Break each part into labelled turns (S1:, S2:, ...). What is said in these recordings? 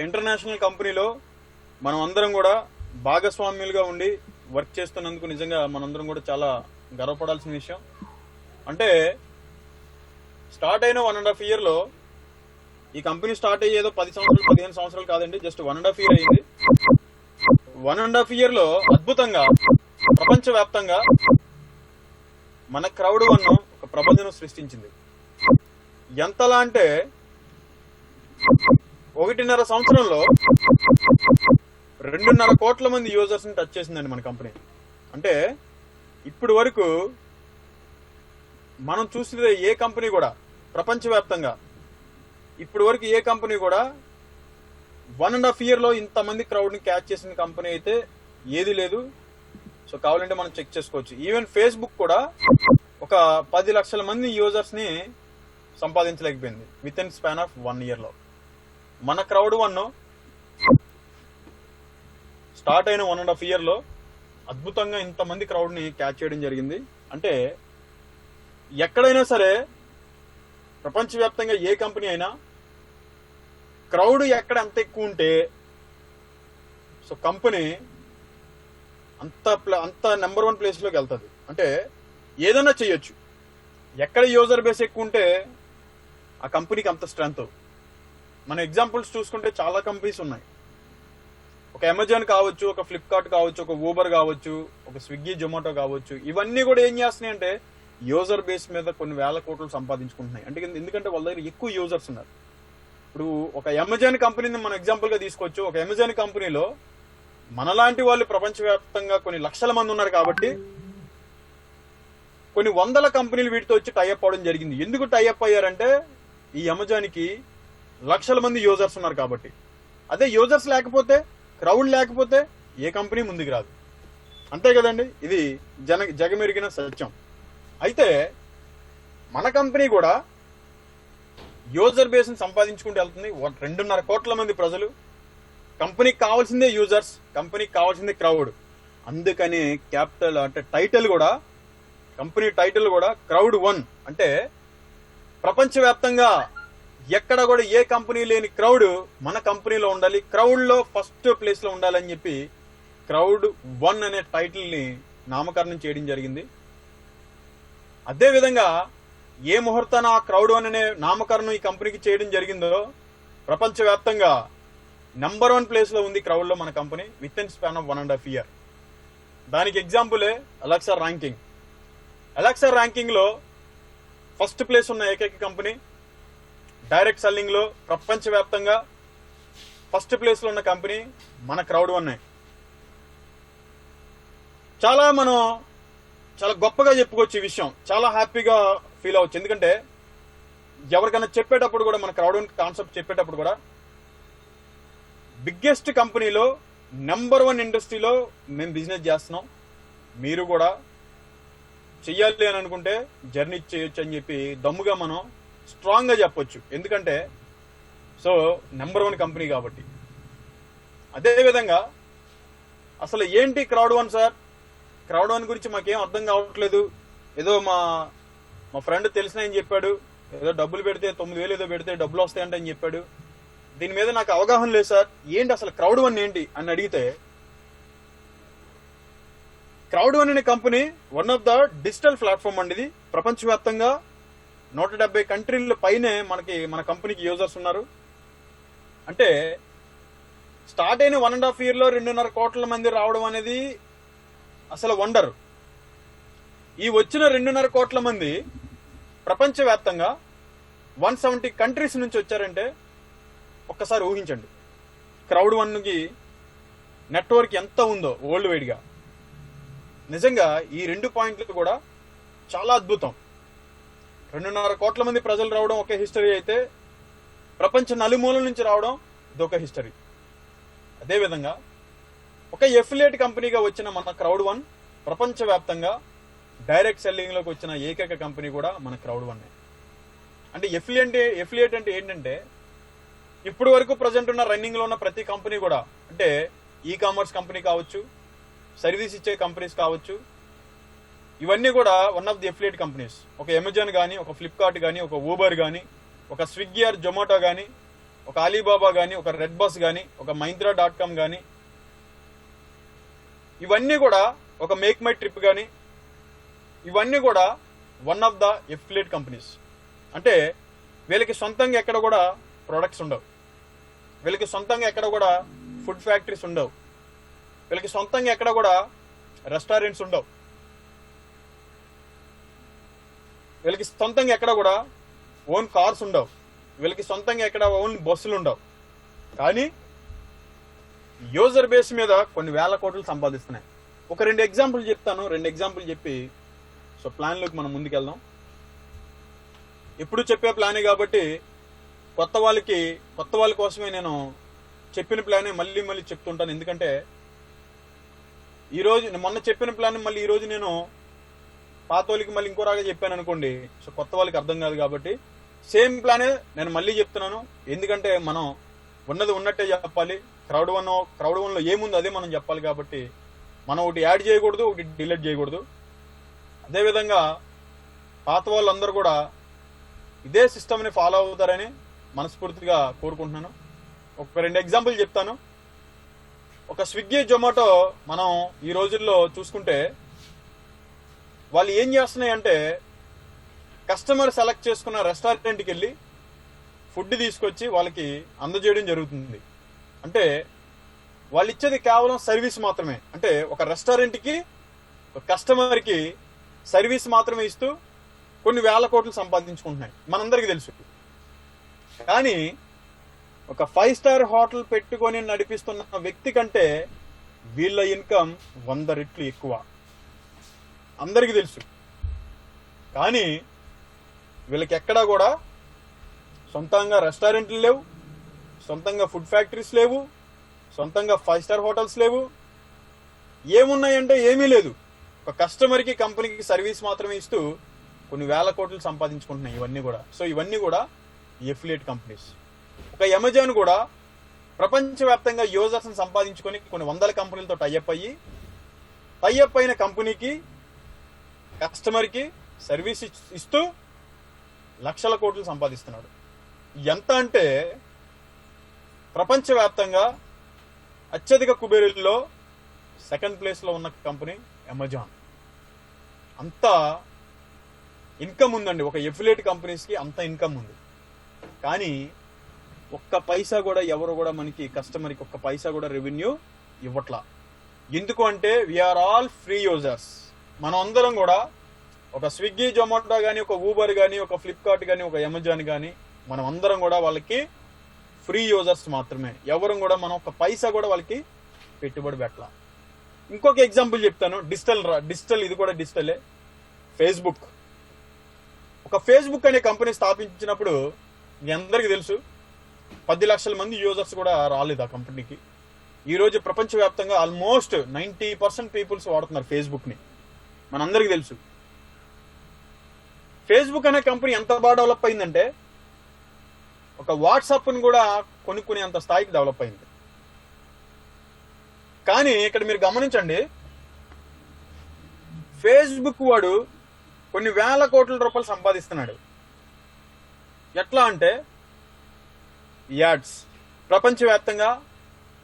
S1: International కంపెనీలో మనం అందరం కూడా భాగస్వామ్యులుగా ఉండి వర్క్ చేస్తున్నందుకు నిజంగా మనందరం కూడా చాలా గర్వపడాల్సిన విషయం. అంటే స్టార్ట్ అయిన 1.5 yearలో ఈ కంపెనీ స్టార్ట్ అయ్యేదో 10 సంవత్సరాలు 15 సంవత్సరాలు కాదండి, జస్ట్ 1.5 year అయింది. 1.5 yearలో అద్భుతంగా ప్రపంచవ్యాప్తంగా మన Crowd1 ఒక ప్రపంచం సృష్టించింది. ఎంతలా అంటే 1.5 సంవత్సరంలో 2.5 కోట్ల మంది యూజర్స్ ని టచ్ చేసిందండి మన కంపెనీ. అంటే ఇప్పుడు వరకు మనం చూసిన ఏ కంపెనీ కూడా ప్రపంచవ్యాప్తంగా ఇప్పుడు వరకు ఏ కంపెనీ కూడా 1.5 yearలో ఇంతమంది క్రౌడ్ ని క్యాచ్ చేసిన కంపెనీ అయితే ఏది లేదు. సో కావాలంటే మనం చెక్ చేసుకోవచ్చు. ఈవెన్ ఫేస్బుక్ కూడా ఒక 10 లక్షల మంది యూజర్స్ ని సంపాదించలేకపోయింది విత్ ఇన్ స్పాన్ ఆఫ్ 1 yearలో. మన Crowd1 స్టార్ట్ అయిన 1.5 yearలో అద్భుతంగా ఇంతమంది క్రౌడ్ ని క్యాచ్ చేయడం జరిగింది. అంటే ఎక్కడైనా సరే ప్రపంచవ్యాప్తంగా ఏ కంపెనీ అయినా క్రౌడ్ ఎక్కడ ఎంత ఎక్కువ ఉంటే సో కంపెనీ అంత నెంబర్ 1 ప్లేస్ లోకి వెళ్తుంది. అంటే ఏదైనా చేయొచ్చు. ఎక్కడ యూజర్ బేస్ ఎక్కువ ఉంటే ఆ కంపెనీకి అంత స్ట్రెంత్. మన ఎగ్జాంపుల్స్ చూసుకుంటే చాలా కంపెనీస్ ఉన్నాయి. ఒక అమెజాన్ కావచ్చు, ఒక ఫ్లిప్కార్ట్ కావచ్చు, ఒక ఊబర్ కావచ్చు, ఒక స్విగ్గీ జొమాటో కావచ్చు. ఇవన్నీ కూడా ఏం చేస్తున్నాయి అంటే యూజర్ బేస్ మీద కొన్ని వేల కోట్లు సంపాదించుకుంటున్నాయి. అంటే ఎందుకంటే వాళ్ళ దగ్గర ఎక్కువ యూజర్స్ ఉన్నారు. ఇప్పుడు ఒక అమెజాన్ కంపెనీని మనం ఎగ్జాంపుల్ గా తీసుకోవచ్చు. ఒక అమెజాన్ కంపెనీలో మనలాంటి వాళ్ళు ప్రపంచవ్యాప్తంగా కొన్ని లక్షల మంది ఉన్నారు కాబట్టి కొన్ని వందల కంపెనీలు వీటితో వచ్చి టైఅప్ అవడం జరిగింది. ఎందుకు టైఅప్ అయ్యారంటే ఈ అమెజాన్ కి లక్షల మంది యూజర్స్ ఉన్నారు కాబట్టి. అదే యూజర్స్ లేకపోతే, క్రౌడ్ లేకపోతే ఏ కంపెనీ ముందుకు రాదు. అంతే కదండి, ఇది జగమెరిగిన సత్యం. అయితే మన కంపెనీ కూడా యూజర్ బేస్ ని సంపాదించుకుంటూ వెళ్తుంది. 2.5 కోట్ల మంది ప్రజలు. కంపెనీకి కావాల్సిందే యూజర్స్, కంపెనీకి కావాల్సిందే క్రౌడ్. అందుకని క్యాపిటల్ అంటే టైటిల్ కూడా, కంపెనీ టైటిల్ కూడా Crowd1. అంటే ప్రపంచవ్యాప్తంగా ఎక్కడ కూడా ఏ కంపెనీ లేని క్రౌడ్ మన కంపెనీలో ఉండాలి, క్రౌడ్ లో ఫస్ట్ ప్లేస్ లో ఉండాలని చెప్పి Crowd1 అనే టైటిల్ ని నామకరణం చేయడం జరిగింది. అదే విధంగా ఏ ముహూర్తాన ఆ Crowd1 అనే నామకరణం ఈ కంపెనీకి చేయడం జరిగిందో ప్రపంచవ్యాప్తంగా నెంబర్ 1 ప్లేస్ లో ఉంది క్రౌడ్ లో మన company with in span of 1.5 year. దానికి ఎగ్జాంపులే అలెక్సా ర్యాంకింగ్. అలెక్సా ర్యాంకింగ్ లో ఫస్ట్ ప్లేస్ ఉన్న ఏకైక కంపెనీ. డైరెక్ట్ సెల్లింగ్ లో ప్రపంచవ్యాప్తంగా ఫస్ట్ ప్లేస్ లో ఉన్న కంపెనీ మన Crowd1. మనం చాలా గొప్పగా చెప్పుకోవచ్చు ఈ విషయం. చాలా హ్యాపీగా ఫీల్ అవ్వచ్చు. ఎందుకంటే ఎవరికైనా చెప్పేటప్పుడు కూడా మన Crowd1 కాన్సెప్ట్ చెప్పేటప్పుడు కూడా బిగ్గెస్ట్ కంపెనీలో నెంబర్ 1 ఇండస్ట్రీలో మేము బిజినెస్ చేస్తున్నాం, మీరు కూడా చెయ్యాలి అని అనుకుంటే జర్నీ చేయొచ్చు అని చెప్పి దమ్ముగా మనం స్ట్రాంగ్ గా చెప్పొచ్చు. ఎందుకంటే సో నెంబర్ 1 కంపెనీ కాబట్టి. అదే విధంగా అసలు ఏంటి Crowd1 సార్, Crowd1 గురించి మాకేం అర్థం కావట్లేదు, ఏదో మా ఫ్రెండ్ తెలిసిన ఆయన చెప్పాడు, ఏదో డబ్బులు పెడితే 9,000 ఏదో పెడితే డబ్బులు వస్తాయంట అని చెప్పాడు, దీని మీద నాకు అవగాహన లేదు సార్, ఏంటి అసలు Crowd1 ఏంటి అని అడిగితే, Crowd1 అనే company one of the digital platform అండి. ఇది ప్రపంచవ్యాప్తంగా 170 కంట్రీల పైనే మన కంపెనీకి యూజర్స్ ఉన్నారు. అంటే స్టార్ట్ అయిన 1.5 yearలో 2.5 కోట్ల మంది రావడం అనేది అసలు వండర్. ఈ వచ్చిన 2.5 కోట్ల మంది ప్రపంచవ్యాప్తంగా 170 కంట్రీస్ నుంచి వచ్చారంటే ఒక్కసారి ఊహించండి Crowd1కి నెట్వర్క్ ఎంత ఉందో వరల్డ్ వైడ్ గా. నిజంగా ఈ 2 పాయింట్లు కూడా చాలా అద్భుతం. 2.5 కోట్ల మంది ప్రజలు రావడం ఒక హిస్టరీ అయితే, ప్రపంచ నలుమూలల నుంచి రావడం ఇదొక హిస్టరీ. అదేవిధంగా ఒక ఎఫిలియేట్ కంపెనీగా వచ్చిన మన Crowd1 ప్రపంచవ్యాప్తంగా డైరెక్ట్ సెల్లింగ్ లోకి వచ్చిన ఏకైక కంపెనీ కూడా మన Crowd1. అంటే ఎఫిలియేట్ అంటే ఏంటంటే ఇప్పుడు వరకు ప్రజెంట్ ఉన్న రన్నింగ్ లో ఉన్న ప్రతి కంపెనీ కూడా, అంటే ఈ కామర్స్ కంపెనీ కావచ్చు, సర్వీస్ ఇచ్చే కంపెనీస్ కావచ్చు, ఇవన్నీ కూడా one of the affiliate companies. ఒక అమెజాన్ కానీ, ఒక ఫ్లిప్కార్ట్ కానీ, ఒక ఊబర్ కానీ, ఒక స్విగ్గీ ఆర్ జొమాటో కానీ, ఒక అలీబాబా కానీ, ఒక రెడ్ బస్ కానీ, ఒక Myntra.com కానీ, ఇవన్నీ కూడా ఒక మేక్ మై ట్రిప్ కానీ, ఇవన్నీ కూడా one of the affiliate companies. అంటే వీళ్ళకి సొంతంగా ఎక్కడ కూడా ప్రొడక్ట్స్ ఉండవు, వీళ్ళకి సొంతంగా ఎక్కడ కూడా ఫుడ్ ఫ్యాక్టరీస్ ఉండవు, వీళ్ళకి సొంతంగా ఎక్కడ కూడా రెస్టారెంట్స్ ఉండవు, వీళ్ళకి సొంతంగా ఎక్కడ కూడా ఓన్ కార్స్ ఉండవు, వీళ్ళకి సొంతంగా ఎక్కడ ఓన్ బస్సులు ఉండవు. కానీ యూజర్ బేస్ మీద కొన్ని వేల కోట్లు సంపాదిస్తున్నాయి. ఒక 2 ఎగ్జాంపుల్ చెప్తాను. 2 ఎగ్జాంపుల్ చెప్పి సో ప్లాన్లోకి మనం ముందుకెళ్దాం. ఎప్పుడు చెప్పే ప్లానే కాబట్టి కొత్త వాళ్ళ కోసమే నేను చెప్పిన ప్లానే మళ్ళీ మళ్ళీ చెప్తుంటాను. ఎందుకంటే ఈరోజు మొన్న చెప్పిన ప్లాన్ మళ్ళీ ఈరోజు నేను పాత వాళ్ళకి మళ్ళీ ఇంకో రాగా చెప్పాను అనుకోండి, సో కొత్త వాళ్ళకి అర్థం కాదు. కాబట్టి సేమ్ ప్లానే నేను మళ్ళీ చెప్తున్నాను. ఎందుకంటే మనం ఉన్నది ఉన్నట్టే చెప్పాలి. క్రౌడ్ వన్లో ఏముందో అదే మనం చెప్పాలి. కాబట్టి మనం ఒకటి యాడ్ చేయకూడదు, ఒకటి డిలీట్ చేయకూడదు. అదేవిధంగా పాత వాళ్ళందరూ కూడా ఇదే సిస్టమ్ని ఫాలో అవుతారని మనస్ఫూర్తిగా కోరుకుంటున్నాను. ఒక 2 ఎగ్జాంపుల్ చెప్తాను. ఒక స్విగ్గీ, జొమాటో మనం ఈ రోజుల్లో చూసుకుంటే వాళ్ళు ఏం చేస్తున్నాయంటే కస్టమర్ సెలెక్ట్ చేసుకున్న రెస్టారెంట్కి వెళ్ళి ఫుడ్ తీసుకొచ్చి వాళ్ళకి అందజేయడం జరుగుతుంది. అంటే వాళ్ళు ఇచ్చేది కేవలం సర్వీస్ మాత్రమే. అంటే ఒక రెస్టారెంట్కి, ఒక కస్టమర్కి సర్వీస్ మాత్రమే ఇస్తూ కొన్ని వేల కోట్లు సంపాదించుకుంటున్నాయి, మనందరికీ తెలుసు. కానీ ఒక 5 స్టార్ హోటల్ పెట్టుకొని నడిపిస్తున్న వ్యక్తి కంటే వీళ్ళ ఇన్కమ్ 100 రెట్లు ఎక్కువ, అందరికీ తెలుసు. కానీ వీళ్ళకి ఎక్కడా కూడా సొంతంగా రెస్టారెంట్లు లేవు, సొంతంగా ఫుడ్ ఫ్యాక్టరీస్ లేవు, సొంతంగా 5 స్టార్ హోటల్స్ లేవు. ఏమున్నాయంటే ఏమీ లేదు. ఒక కస్టమర్కి, కంపెనీకి సర్వీస్ మాత్రమే ఇస్తూ కొన్ని వేల కోట్లు సంపాదించుకుంటున్నాయి ఇవన్నీ కూడా. సో ఇవన్నీ కూడా ఎఫిలియేట్ కంపెనీస్. ఒక అమెజాన్ కూడా ప్రపంచవ్యాప్తంగా యూజర్స్ని సంపాదించుకొని కొన్ని వందల కంపెనీలతో టైఅప్ అయిన కంపెనీకి, కస్టమర్కి సర్వీస్ ఇస్తూ లక్షల కోట్లు సంపాదిస్తున్నాడు. ఎంత అంటే ప్రపంచవ్యాప్తంగా అత్యధిక కుబేరుల్లో 2nd ప్లేస్లో ఉన్న కంపెనీ అమెజాన్. అంత ఇన్కమ్ ఉందండి ఒక ఎఫిలియేట్ కంపెనీస్కి, అంత ఇన్కమ్ ఉంది. కానీ ఒక్క పైసా కూడా ఎవరు కూడా మనకి కస్టమర్కి ఒక్క పైసా కూడా రెవెన్యూ ఇవ్వట్లా. ఎందుకు అంటే వీఆర్ ఆల్ ఫ్రీ యూజర్స్. మనం అందరం కూడా ఒక స్విగ్గీ, జొమాటో కానీ, ఒక ఊబర్ కానీ, ఒక ఫ్లిప్కార్ట్ కానీ, ఒక అమెజాన్ కానీ, మనం అందరం కూడా వాళ్ళకి ఫ్రీ యూజర్స్ మాత్రమే. ఎవరు కూడా మనం ఒక పైసా కూడా వాళ్ళకి పెట్టుబడి పెట్టాల. ఇంకొక ఎగ్జాంపుల్ చెప్తాను. డిజిటల్ ఇది కూడా డిజిటలే. ఫేస్బుక్. ఒక ఫేస్బుక్ అనే కంపెనీ స్థాపించినప్పుడు మీ అందరికీ తెలుసు 10 లక్షల మంది యూజర్స్ కూడా రాలేదు ఆ కంపెనీకి. ఈరోజు ప్రపంచవ్యాప్తంగా ఆల్మోస్ట్ 90% పీపుల్స్ వాడుతున్నారు ఫేస్బుక్ని, మనందరికీ తెలుసు. ఫేస్బుక్ అనే కంపెనీ ఎంత బాగా డెవలప్ అయిందంటే ఒక వాట్సాప్ని కూడా కొనుక్కునేంత స్థాయికి డెవలప్ అయింది. కానీ ఇక్కడ మీరు గమనించండి, ఫేస్బుక్ వాడు కొన్ని వేల కోట్ల రూపాయలు సంపాదిస్తున్నాడు. ఎట్లా అంటే యాడ్స్. ప్రపంచవ్యాప్తంగా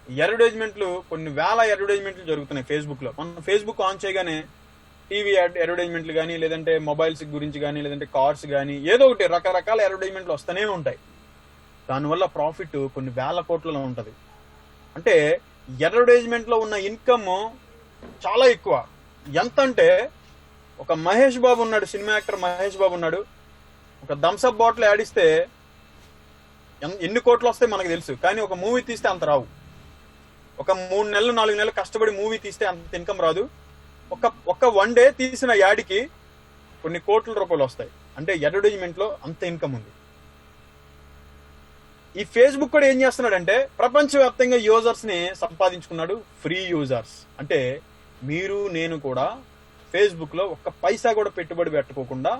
S1: అడ్వర్టైజ్మెంట్లు, కొన్ని వేల అడ్వర్టైజ్మెంట్లు జరుగుతున్నాయి ఫేస్బుక్లో. మనం ఫేస్బుక్ ఆన్ చేయగానే టీవీ అడ్వర్టైజ్మెంట్లు కానీ, లేదంటే మొబైల్స్ గురించి కానీ, లేదంటే కార్స్ కానీ, ఏదో ఒకటి రకరకాల అడ్వర్టైజ్మెంట్లు వస్తూనే ఉంటాయి. దానివల్ల ప్రాఫిట్ కొన్ని వేల కోట్లలో ఉంటుంది. అంటే అడ్వర్టైజ్మెంట్లో ఉన్న ఇన్కమ్ చాలా ఎక్కువ. ఎంత అంటే ఒక మహేష్ బాబు ఉన్నాడు, సినిమా యాక్టర్ మహేష్ బాబు ఉన్నాడు. ఒక థమ్స్అప్ బాటిల్ యాడ్ ఇస్తే ఎన్ని కోట్లు వస్తాయి మనకు తెలుసు. కానీ ఒక మూవీ తీస్తే అంత రావు. ఒక 3 నెలలు 4 నెలలు కష్టపడి మూవీ తీస్తే అంత ఇన్కమ్ రాదు. ఒక 1 డే తీసిన యాడ్కి కొన్ని కోట్ల రూపాయలు వస్తాయి. అంటే అడ్వర్టైజ్మెంట్లో అంత ఇన్కమ్ ఉంది. ఈ ఫేస్బుక్ కూడా ఏం చేస్తున్నాడంటే ప్రపంచవ్యాప్తంగా యూజర్స్ ని సంపాదించుకున్నాడు. ఫ్రీ యూజర్స్ అంటే మీరు నేను కూడా ఫేస్బుక్ లో ఒక్క పైసా కూడా పెట్టుబడి పెట్టుకోకుండా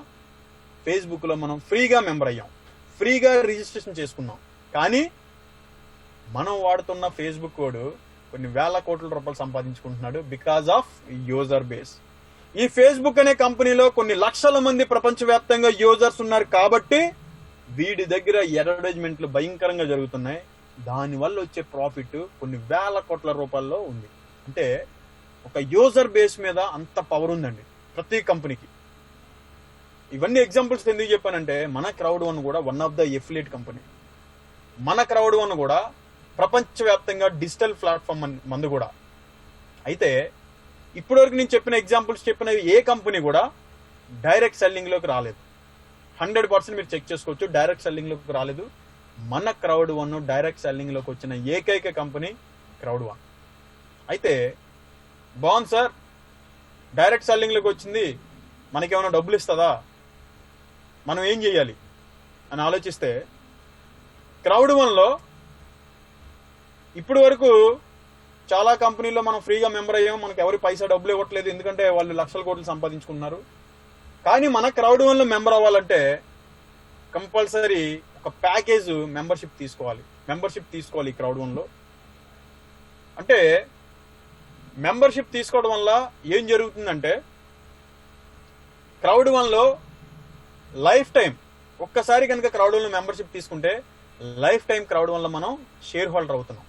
S1: ఫేస్బుక్ లో మనం ఫ్రీగా మెంబర్ అయ్యాం, ఫ్రీగా రిజిస్ట్రేషన్ చేసుకున్నాం. కానీ మనం వాడుతున్న ఫేస్బుక్ కోడ్ కొన్ని వేల కోట్ల రూపాయలు సంపాదించుకుంటున్నాడు బికాజ్ ఆఫ్ యూజర్ బేస్. ఈ ఫేస్బుక్ అనే కంపెనీలో కొన్ని లక్షల మంది ప్రపంచవ్యాప్తంగా యూజర్స్ ఉన్నారు కాబట్టి వీడి దగ్గర అడ్వర్టైజ్మెంట్లు భయంకరంగా జరుగుతున్నాయి, దానివల్ల వచ్చే ప్రాఫిట్ కొన్ని వేల కోట్ల రూపాయల్లో ఉంది. అంటే ఒక యూజర్ బేస్ మీద అంత పవర్ ఉందండి ప్రతి కంపెనీకి. ఇవన్నీ ఎగ్జాంపుల్స్ ఎందుకు చెప్పానంటే, మన Crowd1 కూడా one of the affiliate company. మన Crowd1 కూడా ప్రపంచవ్యాప్తంగా డిజిటల్ ప్లాట్ఫామ్ మందు కూడా. అయితే ఇప్పటివరకు నేను చెప్పిన ఎగ్జాంపుల్స్ చెప్పిన ఏ కంపెనీ కూడా డైరెక్ట్ సెల్లింగ్ లోకి రాలేదు. 100% మీరు చెక్ చేసుకోవచ్చు, డైరెక్ట్ సెల్లింగ్ లోకి రాలేదు. మన Crowd1 డైరెక్ట్ సెల్లింగ్ లోకి వచ్చిన ఏకైక కంపెనీ Crowd1. అయితే బాగుంది సార్, డైరెక్ట్ సెల్లింగ్ లోకి వచ్చింది, మనకేమైనా డబ్బులు ఇస్తుందా, మనం ఏం చేయాలి అని ఆలోచిస్తే, Crowd1లో ఇప్పటి వరకు చాలా కంపెనీల్లో మనం ఫ్రీగా మెంబర్ అయ్యాం, మనకు ఎవరి పైసా డబ్బులు ఇవ్వట్లేదు, ఎందుకంటే వాళ్ళు లక్షల కోట్లు సంపాదించుకున్నారు. కానీ మన Crowd1లో మెంబర్ అవ్వాలంటే కంపల్సరీ ఒక ప్యాకేజ్ మెంబర్షిప్ తీసుకోవాలి Crowd1లో. అంటే మెంబర్షిప్ తీసుకోవడం వల్ల ఏం జరుగుతుందంటే, Crowd1లో లైఫ్ టైం ఒక్కసారి కనుక Crowd1లో మెంబర్షిప్ తీసుకుంటే లైఫ్ టైం Crowd1లో మనం షేర్ హోల్డర్ అవుతున్నాం.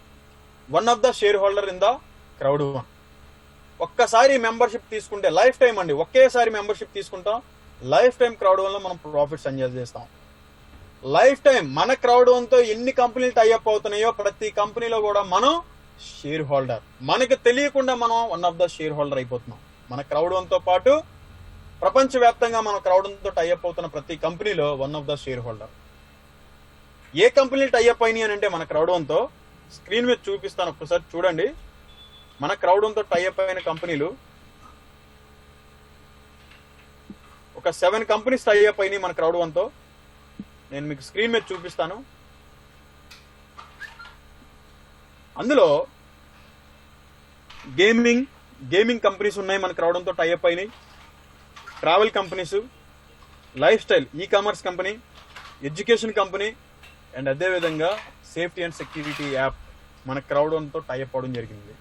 S1: One of the share holder in the Crowd1. ఒక్కసారి మెంబర్షిప్ తీసుకుంటే లైఫ్ టైం అండి, ఒకేసారి మెంబర్షిప్ తీసుకుంటాం, లైఫ్ టైం Crowd1లో మనం ప్రాఫిట్స్ ఎంజాయ్ చేస్తాం. లైఫ్ టైం మన Crowd1తో ఎన్ని కంపెనీలు టైఅప్ అవుతున్నాయో ప్రతి కంపెనీలో కూడా మనం షేర్ హోల్డర్. మనకు తెలియకుండా మనం one of the share holder అయిపోతున్నాం. మన Crowd1తో పాటు ప్రపంచవ్యాప్తంగా మన Crowd1తో టైఅప్ అవుతున్న ప్రతి కంపెనీలో one of the share holder. ఏ కంపెనీలు టైఅప్ అయినాయి అని అంటే మన Crowd1తో స్క్రీన్ మీద చూపిస్తాను, ఒక్కసారి చూడండి. మన Crowd1తో టైఅప్ అయిన కంపెనీలు ఒక 7 కంపెనీస్ టైఅప్ అయినాయి మన Crowd1తో. నేను మీకు స్క్రీన్ మీద చూపిస్తాను. అందులో గేమింగ్ కంపెనీస్ ఉన్నాయి మన Crowd1తో టైఅప్ అయినాయి, travel companies, life style, e commerce company, education company, and అదేవిధంగా సేఫ్టీ అండ్ సెక్యూరిటీ యాప్ మన Crowd1తో టైఅప్ అవడం జరిగింది.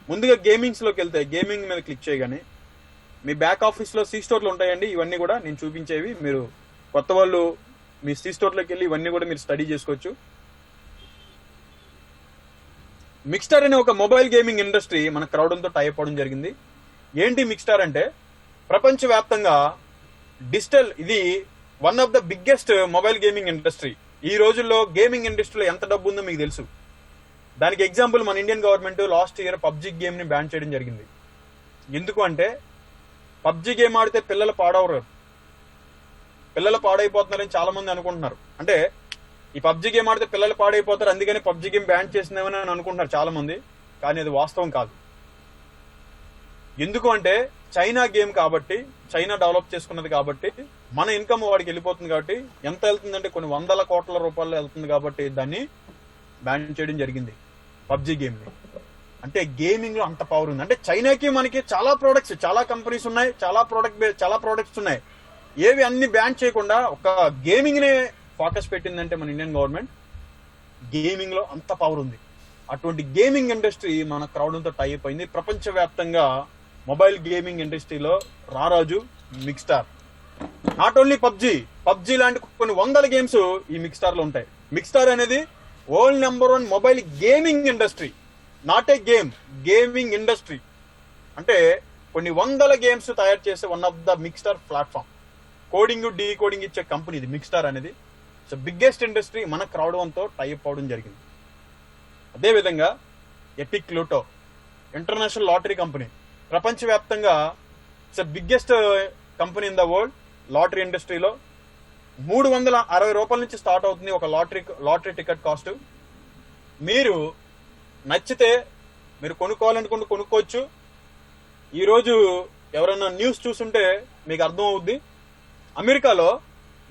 S1: ముందుగా గేమింగ్స్లోకి వెళ్తే, గేమింగ్ మీద క్లిక్ చేయగానే మీ బ్యాక్ ఆఫీస్లో సి స్టోర్లు ఉంటాయండి. ఇవన్నీ కూడా నేను చూపించేవి. మీరు కొత్త వాళ్ళు మీ సి స్టోర్లోకి వెళ్ళి ఇవన్నీ కూడా మీరు స్టడీ చేసుకోవచ్చు. మిక్స్టర్ అనే ఒక మొబైల్ గేమింగ్ ఇండస్ట్రీ మన Crowd1తో టైఅప్ అవడం జరిగింది. ఏంటి మిక్స్టర్ అంటే, ప్రపంచవ్యాప్తంగా డిజిటల్, ఇది one of the biggest mobile gaming industry. ఈ రోజుల్లో గేమింగ్ ఇండస్ట్రీలో ఎంత డబ్బు ఉందో మీకు తెలుసు. దానికి ఎగ్జాంపుల్ మన Indian government last year PUBG game ని బ్యాన్ చేయడం జరిగింది. ఎందుకు అంటే, పబ్జి గేమ్ ఆడితే పిల్లలు పాడైపోతున్నారని చాలా మంది అనుకుంటున్నారు. అంటే ఈ పబ్జి గేమ్ ఆడితే పిల్లలు పాడైపోతారు, అందుకని పబ్జి గేమ్ బ్యాన్ చేసిందేమని అని అనుకుంటున్నారు చాలా మంది. కానీ అది వాస్తవం కాదు. ఎందుకు అంటే, చైనా గేమ్ కాబట్టి, చైనా డెవలప్ చేసుకున్నది కాబట్టి, మన ఇన్కమ్ వాడికి వెళ్ళిపోతుంది కాబట్టి, ఎంత వెళ్తుందంటే కొన్ని వందల కోట్ల రూపాయలు వెళ్తుంది కాబట్టి దాన్ని బ్యాన్ చేయడం జరిగింది పబ్జి గేమ్ ని. అంటే గేమింగ్ లో అంత పవర్ ఉంది. అంటే చైనాకి మనకి చాలా ప్రొడక్ట్స్, చాలా కంపెనీస్ ఉన్నాయి, చాలా ప్రొడక్ట్స్ ఉన్నాయి. ఏవి అన్ని బ్యాన్ చేయకుండా ఒక గేమింగ్ నే ఫోకస్ పెట్టిందంటే మన ఇండియన్ గవర్నమెంట్, గేమింగ్ లో అంత పవర్ ఉంది. అటువంటి గేమింగ్ ఇండస్ట్రీ మన Crowd1తో టైఅప్ అయింది. ప్రపంచవ్యాప్తంగా మొబైల్ గేమింగ్ ఇండస్ట్రీలో రారాజు మిక్స్టార్. నాట్ ఓన్లీ పబ్జి లాంటి కొన్ని వందల గేమ్స్ ఈ మిక్స్టార్ లో ఉంటాయి. మిక్స్టార్ అనేది world number 1 mobile gaming industry, not a gaming industry. అంటే కొన్ని వందల గేమ్స్ తయారు చేసే one of the Mixstar platform. Coding, decoding ఇచ్చే కంపెనీ ఇది మిక్స్టార్ అనేది. సో బిగ్గెస్ట్ ఇండస్ట్రీ మన Crowd1తో టైఅప్ అవడం జరిగింది. అదేవిధంగా epic lotto international lottery company, ప్రపంచవ్యాప్తంగా it's biggest company in the world. Lottery ఇండస్ట్రీలో 360 రూపాయల నుంచి స్టార్ట్ అవుతుంది ఒక లాటరీ టికెట్ కాస్ట్. మీరు నచ్చితే మీరు కొనుక్కోవాలనుకుంటే కొనుక్కోవచ్చు. ఈరోజు ఎవరైనా న్యూస్ చూస్తుంటే మీకు అర్థం అవుద్ది. అమెరికాలో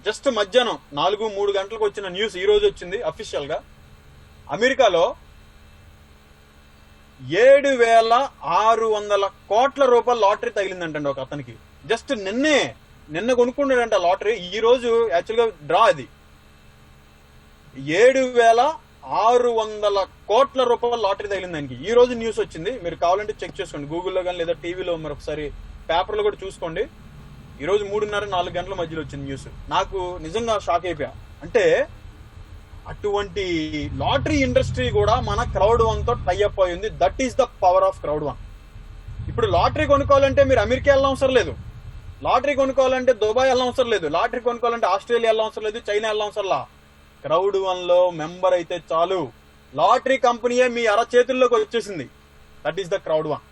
S1: జస్ట్ మధ్యాహ్నం 4-3 గంటలకు వచ్చిన న్యూస్ ఈ రోజు వచ్చింది అఫీషియల్ గా. అమెరికాలో 7,600 కోట్ల రూపాయల లాటరీ తగిలిందంటండి ఒక అతనికి. జస్ట్ నిన్న కొనుక్కున్నాడంట లాటరీ. ఈ రోజు యాక్చువల్ గా డ్రా అది. 7,600 కోట్ల రూపాయల లాటరీ తగిలింది దానికి. ఈ రోజు న్యూస్ వచ్చింది. మీరు కావాలంటే చెక్ చేసుకోండి గూగుల్లో కానీ లేదా టీవీలో, మరి ఒకసారి పేపర్లో కూడా చూసుకోండి. ఈ రోజు 3:30-4 గంటల మధ్యలో వచ్చింది న్యూస్. నాకు నిజంగా షాక్ అయిపోయా. అంటే అటువంటి లాటరీ ఇండస్ట్రీ కూడా మన క్రౌడ్ వన్ తో టైఅప్ అయింది. That is the power of crowd one. ఇప్పుడు లాటరీ కొనుక్కోవాలంటే మీరు అమెరికా వెళ్ళడం అవసరం లేదు, లాటరీ కొనుక్కోవాలంటే దుబాయ్ వెళ్ళడం అవసరం లేదు, లాటరీ కొనుక్కోవాలంటే ఆస్ట్రేలియా వెళ్ళడం అవసరం లేదు, చైనా వెళ్ళడం అవసరం లా. క్రౌడ్ వన్ లో మెంబర్ అయితే చాలు, లాటరీ కంపెనీయే మీ అరచేతుల్లోకి వచ్చేసింది. That is the crowd one.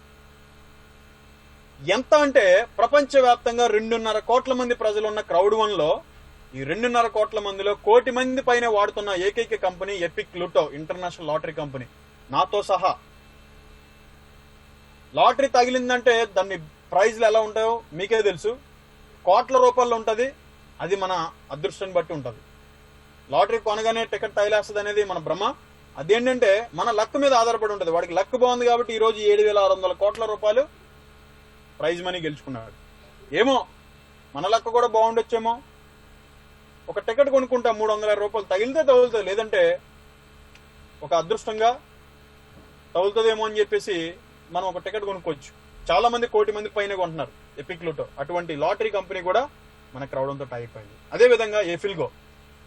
S1: ఎంత అంటే ప్రపంచవ్యాప్తంగా 2.5 కోట్ల మంది ప్రజలు ఉన్న క్రౌడ్ వన్ లో ఈ 2.5 కోట్ల మందిలో 1 కోటి మంది పైన వాడుతున్న ఏకైక company epic lotto international lottery company, నాతో సహా. లాటరీ తగిలిందంటే దాన్ని ప్రైజ్లు ఎలా ఉంటాయో మీకే తెలుసు, కోట్ల రూపాయల్లో ఉంటది. అది మన అదృష్టాన్ని బట్టి ఉంటది. లాటరీ కొనగానే టికెట్ తగిలేస్తుంది అనేది మన భ్రమ. అదేంటంటే మన లక్ మీద ఆధారపడి ఉంటది. వాడికి లక్ బాగుంది కాబట్టి ఈ రోజు 7,600 కోట్ల రూపాయలు ప్రైజ్ మనీ గెలుచుకున్నాడు. ఏమో మన లక్ కూడా బాగుండొచ్చేమో. ఒక టికెట్ కొనుక్కుంటా 350 రూపాయలు, తగిలితే తగులుతుంది, లేదంటే ఒక అదృష్టంగా తగులుతుందేమో అని చెప్పేసి మనం ఒక టికెట్ కొనుక్కోవచ్చు. చాలా మంది 1 కోటి మంది పైన కొంటున్నారు ఎపిక్ లూటో. అటువంటి లాటరీ కంపెనీ కూడా మన క్రౌడ్ తో టైప్ అయింది. అదే విధంగా ఎఫిల్గో,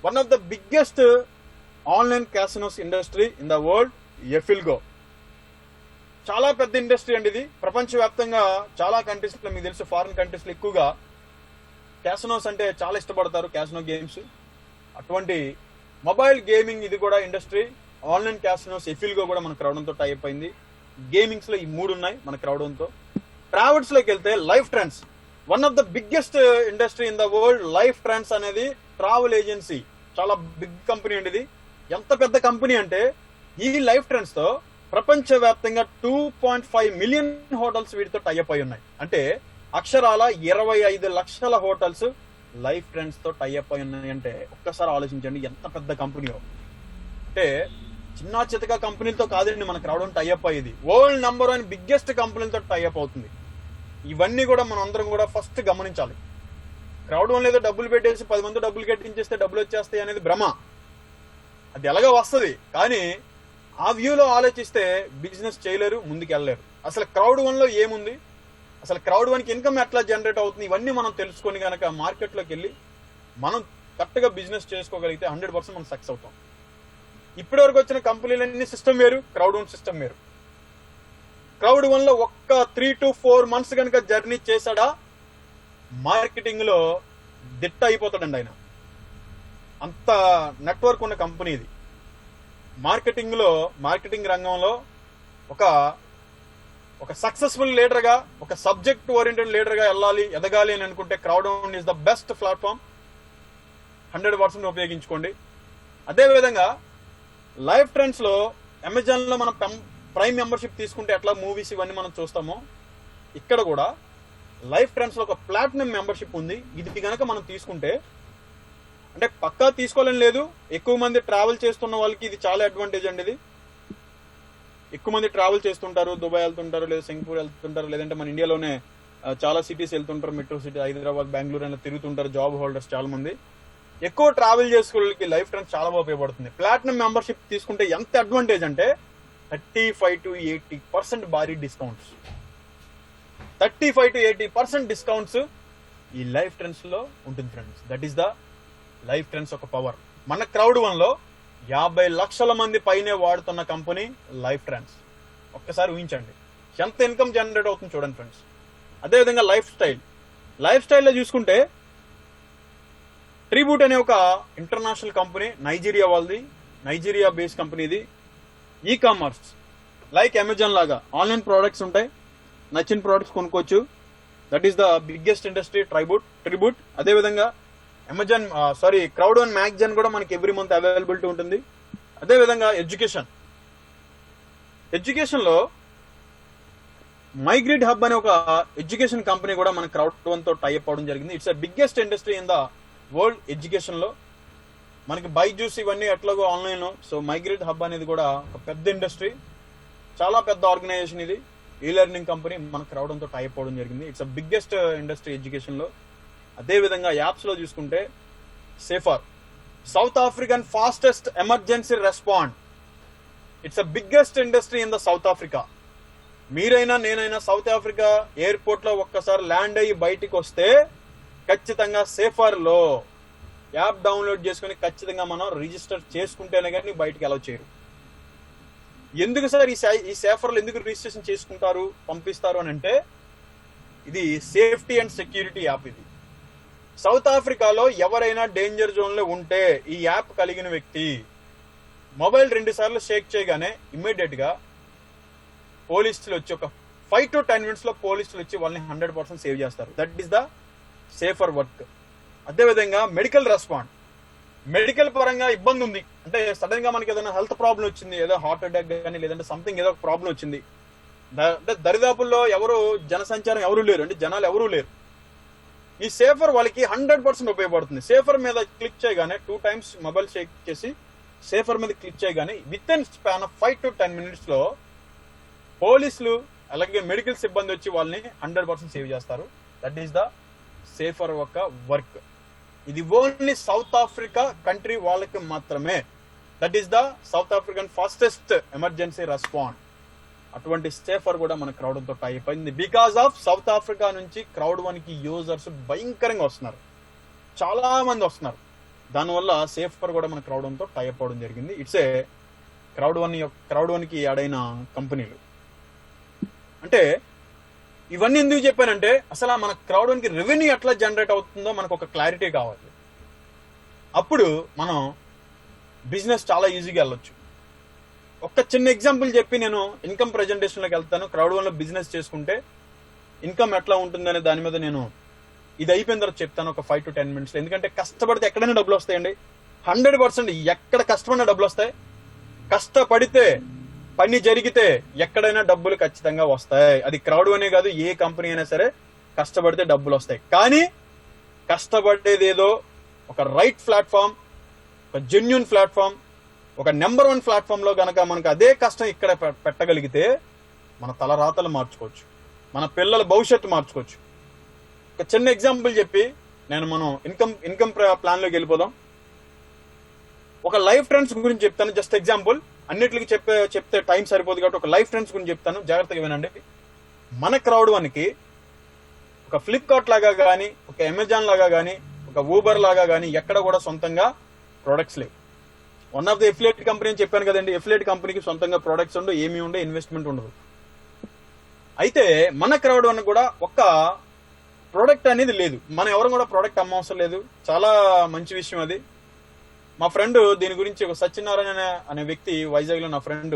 S1: one of the biggest online casinos industry in the world. ఎఫిల్గో చాలా పెద్ద ఇండస్ట్రీ అండి ఇది. ప్రపంచవ్యాప్తంగా చాలా కంట్రీస్ లో, మీకు తెలుసు ఫారిన్ కంట్రీస్ లో ఎక్కువగా క్యాసినోస్ అంటే చాలా ఇష్టపడతారు, క్యాసినో గేమ్స్. అటువంటి మొబైల్ గేమింగ్ ఇది కూడా ఇండస్ట్రీ. ఆన్లైన్ క్యాసినోస్ ఎఫిల్గో కూడా మన క్రౌడ్ తో టైప్ అయింది. గేమింగ్స్ లో ఈ 3 ఉన్నాయి మన క్రౌడ్ తో. ట్రావెల్స్ లోకి వెళ్తే life trends, one of the biggest industry in the world. Life trends అనేది ట్రావెల్ ఏజెన్సీ, చాలా బిగ్ కంపెనీ అండి ఇది. ఎంత పెద్ద కంపెనీ అంటే ఈ లైఫ్ ట్రెండ్స్ తో ప్రపంచవ్యాప్తంగా 2.5 మిలియన్ హోటల్స్ వీటితో టైఅప్ అయి ఉన్నాయి. అంటే అక్షరాల 25 లక్షల హోటల్స్ లైఫ్ ట్రెండ్స్ తో టైఅప్ అయి ఉన్నాయి. అంటే ఒక్కసారి ఆలోచించండి ఎంత పెద్ద కంపెనీయో. అంటే చిన్న చితక కంపెనీలతో కాదండి మన క్రౌడ్ టైఅప్ అయ్యేది, వరల్డ్ నంబర్ 1 బిగ్గెస్ట్ కంపెనీలతో టైఅప్ అవుతుంది. ఇవన్నీ కూడా మనం అందరం కూడా ఫస్ట్ గమనించాలి. క్రౌడ్ వన్ ఏదో డబ్బులు పెట్టేసి 10 మంది డబ్బులు కట్టించేస్తే డబ్బులు వచ్చేస్తాయి అనేది భ్రమ. అది ఎలాగో వస్తుంది, కానీ ఆ వ్యూలో ఆలోచిస్తే బిజినెస్ చేయలేరు, ముందుకు వెళ్ళలేరు. అసలు క్రౌడ్ వన్ లో ఏముంది, అసలు క్రౌడ్ వన్ కి ఇన్కమ్ ఎట్లా జనరేట్ అవుతుంది, ఇవన్నీ మనం తెలుసుకొని కనుక మార్కెట్లోకి వెళ్ళి మనం కరెక్ట్ గా బిజినెస్ చేసుకోగలిగితే 100% మనం సక్సెస్ అవుతాం. ఇప్పటి వరకు వచ్చిన కంపెనీలన్నీ సిస్టమ్ వేరు, క్రౌడ్ వన్ సిస్టమ్ వేరు. క్రౌడ్ వన్ లో ఒక్క 3 to 4 months కనుక జర్నీ చేశాడా మార్కెటింగ్ లో దిట్ట అయిపోతాడండి ఆయన. అంత నెట్వర్క్ ఉన్న కంపెనీ ఇది. మార్కెటింగ్ రంగంలో ఒక సక్సెస్ఫుల్ లీడర్ గా, ఒక సబ్జెక్ట్ ఓరియంటెడ్ లీడర్ గా ఎదగాలి అని అనుకుంటే crowd one is the best platform. 100% ఉపయోగించుకోండి. అదే విధంగా లైఫ్ ట్రెండ్స్ లో అమెజాన్ లో మనం ప్రైమ్ మెంబర్షిప్ తీసుకుంటే ఎట్లా మూవీస్ ఇవన్నీ మనం చూస్తామో, ఇక్కడ కూడా లైఫ్ ట్రెండ్స్ లో ఒక ప్లాటినం మెంబర్షిప్ ఉంది. ఇది కనుక మనం తీసుకుంటే, అంటే పక్కా తీసుకోవాలని లేదు, ఎక్కువ మంది ట్రావెల్ చేస్తున్న వాళ్ళకి ఇది చాలా అడ్వాంటేజ్ అండి. ఇది ఎక్కువ మంది ట్రావెల్ చేస్తుంటారు, దుబాయ్ వెళ్తుంటారు, లేదా సింగపూర్ వెళ్తుంటారు, లేదంటే మన ఇండియాలోనే చాలా సిటీస్ వెళ్తుంటారు, మెట్రో సిటీ హైదరాబాద్, బెంగళూరు అని తిరుగుతుంటారు జాబ్ హోల్డర్స్ చాలా మంది. ఎక్కువ ట్రావెల్ చేసుకోవడానికి లైఫ్ ట్రెండ్స్ చాలా బాగా ఉపయోగపడుతుంది. ప్లాటినం మెంబర్షిప్ తీసుకుంటే ఎంత అడ్వాంటేజ్ అంటే 35 to 80% భారీ డిస్కౌంట్స్. 35 to 80% డిస్కౌంట్స్ ఈ లైఫ్ ట్రెండ్స్ లో ఉంటుంది friends. That is the life trends ఒక పవర్. మన క్రౌడ్ వన్ లో 50 లక్షల మంది పైనే వాడుతున్న కంపెనీ లైఫ్ ట్రెండ్స్. ఒక్కసారి ఊహించండి ఎంత ఇన్కమ్ జనరేట్ అవుతుంది చూడండి ఫ్రెండ్స్. అదేవిధంగా లైఫ్ స్టైల్లో చూసుకుంటే ట్రిబ్యూట్ అనే ఒక ఇంటర్నేషనల్ కంపెనీ, నైజీరియా వాళ్ళది, నైజీరియా బేస్ కంపెనీ ఇది. ఈ కామర్స్ లైక్ అమెజాన్ లాగా ఆన్లైన్ ప్రోడక్ట్స్ ఉంటాయి, నచ్చిన ప్రోడక్ట్స్ కొనుక్కోవచ్చు. That is the biggest industry tribute. అదేవిధంగా క్రౌడ్ వన్ మ్యాగజైన్ కూడా మనకి ఎవ్రీ మంత్ అవైలబిలిటీ ఉంటుంది. అదేవిధంగా ఎడ్యుకేషన్ లో మైగ్రేట్ హబ్ అనే ఒక ఎడ్యుకేషన్ కంపెనీ కూడా మన క్రౌడ్ వన్ తో టైఅప్ అవడం జరిగింది. It's the biggest industry in the world education లో. మనకి బైజూస్ ఇవన్నీ ఎట్లాగో ఆన్లైన్ లో, సో మైగ్రేట్ హబ్ అనేది కూడా ఒక పెద్ద ఇండస్ట్రీ, చాలా పెద్ద ఆర్గనైజేషన్ ఇది. ఈ లెర్నింగ్ కంపెనీ మన క్రౌడ్ తో టైప్ అవడం జరిగింది. It's a biggest industry education లో. అదే విధంగా యాప్స్ లో చూసుకుంటే safer, south African fastest emergency respond. It's a biggest industry in the south Africa. మీరైనా నేనైనా సౌత్ ఆఫ్రికా ఎయిర్పోర్ట్ లో ఒక్కసారి ల్యాండ్ అయ్యి బయటికి వస్తే ఖచ్చితంగా సేఫర్ లో యాప్ డౌన్లోడ్ చేసుకుని ఖచ్చితంగా మనం రిజిస్టర్ చేసుకుంటేనే కానీ బయటకు అలౌ చేయరు. ఎందుకు సార్ ఈ సేఫర్లు ఎందుకు రిజిస్ట్రేషన్ చేసుకుంటారు, పంపిస్తారు అని అంటే, ఇది సేఫ్టీ అండ్ సెక్యూరిటీ యాప్. ఇది సౌత్ ఆఫ్రికాలో ఎవరైనా డేంజర్ జోన్ లో ఉంటే ఈ యాప్ కలిగిన వ్యక్తి మొబైల్ 2 సార్లు షేక్ చేయగానే ఇమ్మీడియట్ గా పోలీసులు వచ్చి ఒక 5 to 10 minutes లో పోలీసులు వచ్చి వాళ్ళని 100% సేవ్ చేస్తారు. That is the safer work. అదేవిధంగా మెడికల్ రెస్పాండ్, మెడికల్ పరంగా ఇబ్బంది ఉంది అంటే సడన్ గా మనకి ఏదైనా హెల్త్ ప్రాబ్లం వచ్చింది, ఏదో హార్ట్ అటాక్ కానీ లేదంటే సంథింగ్ ఏదో ఒక ప్రాబ్లం వచ్చింది, అంటే దరిదాపుల్లో ఎవరు జనసంచారం ఎవరు లేరు, అంటే జనాలు ఎవరూ లేరు. ఈ సేఫర్ వాళ్ళకి 100% ఉపయోగపడుతుంది. సేఫర్ మీద క్లిక్ చేయగానే 2 times మొబైల్ షేక్ చేసి సేఫర్ మీద క్లిక్ చేయగానే with in span of 5 to 10 minutes లో పోలీసులు అలాగే మెడికల్ సిబ్బంది వచ్చి వాళ్ళని 100% సేవ్ చేస్తారు. దట్ ఈస్ ద సేఫర్ ఒక వర్క్. ఇది ఓన్లీ సౌత్ ఆఫ్రికా కంట్రీ వాళ్ళకి మాత్రమే. That is the south African fastest emergency respond. అటువంటి సేఫర్ కూడా మన క్రౌడ్ తో టై అయిపోయింది. బికాస్ ఆఫ్ సౌత్ ఆఫ్రికా నుంచి క్రౌడ్ వన్ కి యూజర్స్ భయంకరంగా వస్తున్నారు, చాలా మంది వస్తున్నారు. దానివల్ల సేఫర్ కూడా మన క్రౌడ్ వన్ తో టై అయిపోవడం జరిగింది. ఇట్స్ ఏ క్రౌడ్ వన్ కి యాడ్ అయిన కంపెనీలు. అంటే ఇవన్నీ ఎందుకు చెప్పానంటే అసలు మన క్రౌడ్ వన్ కి రెవెన్యూ ఎట్లా జనరేట్ అవుతుందో మనకు ఒక క్లారిటీ కావాలి. అప్పుడు మనం బిజినెస్ చాలా ఈజీగా వెళ్ళొచ్చు. ఒక చిన్న ఎగ్జాంపుల్ చెప్పి నేను ఇన్కమ్ ప్రెజెంటేషన్ లోకి వెళ్తాను. క్రౌడ్ వన్ లో బిజినెస్ చేసుకుంటే ఇన్కమ్ ఎట్లా ఉంటుందనే దాని మీద నేను ఇది అయిపోయిన తర్వాత చెప్తాను ఒక 5 to 10 minutes. ఎందుకంటే కష్టపడితే ఎక్కడైనా డబ్బులు వస్తాయండి. 100% ఎక్కడ కష్టపడినా డబ్బులు వస్తాయి. కష్టపడితే పని జరిగితే ఎక్కడైనా డబ్బులు ఖచ్చితంగా వస్తాయి. అది క్రౌడ్ అనే కాదు, ఏ కంపెనీ అయినా సరే కష్టపడితే డబ్బులు వస్తాయి. కానీ కష్టపడేది ఏదో ఒక రైట్ ప్లాట్ఫామ్, ఒక జెన్యూన్ ప్లాట్ఫామ్, ఒక నెంబర్ 1 ప్లాట్ఫామ్ లో గనక మనకు అదే కష్టం ఇక్కడ పెట్టగలిగితే మన తలరాతలు మార్చుకోవచ్చు, మన పిల్లల భవిష్యత్తు మార్చుకోవచ్చు. ఒక చిన్న ఎగ్జాంపుల్ చెప్పి మనం ఇన్కమ్ ప్లాన్ లోకి వెళ్ళిపోదాం. ఒక లైఫ్ ట్రెండ్స్ గురించి చెప్తాను. జస్ట్ ఎగ్జాంపుల్, అన్నిటికి చెప్తే టైం సరిపోదు కాబట్టి ఒక లైఫ్ ట్రెండ్స్ గురించి చెప్తాను, జాగ్రత్తగా వినండి. మన క్రౌడ్ వన్ కి ఒక ఫ్లిప్కార్ట్ లాగా కానీ, ఒక అమెజాన్ లాగా కానీ, ఒక ఊబర్ లాగా కానీ ఎక్కడ కూడా సొంతంగా ప్రొడక్ట్స్ లేవు. One of the affiliate company అని చెప్పాను కదండి. ఎఫిలియేట్ కంపెనీకి సొంతంగా ప్రొడక్ట్స్ ఉండవు, ఏమీ ఉండవు, ఇన్వెస్ట్మెంట్ ఉండదు. అయితే మన క్రౌడ్ వన్ కూడా ఒక ప్రోడక్ట్ అనేది లేదు. మనం ఎవరు కూడా ప్రోడక్ట్ అమ్మవసరం లేదు. చాలా మంచి విషయం అది. మా ఫ్రెండ్ దీని గురించి ఒక సత్యనారాయణ అనే వ్యక్తి, వైజాగ్ లో నా ఫ్రెండ్,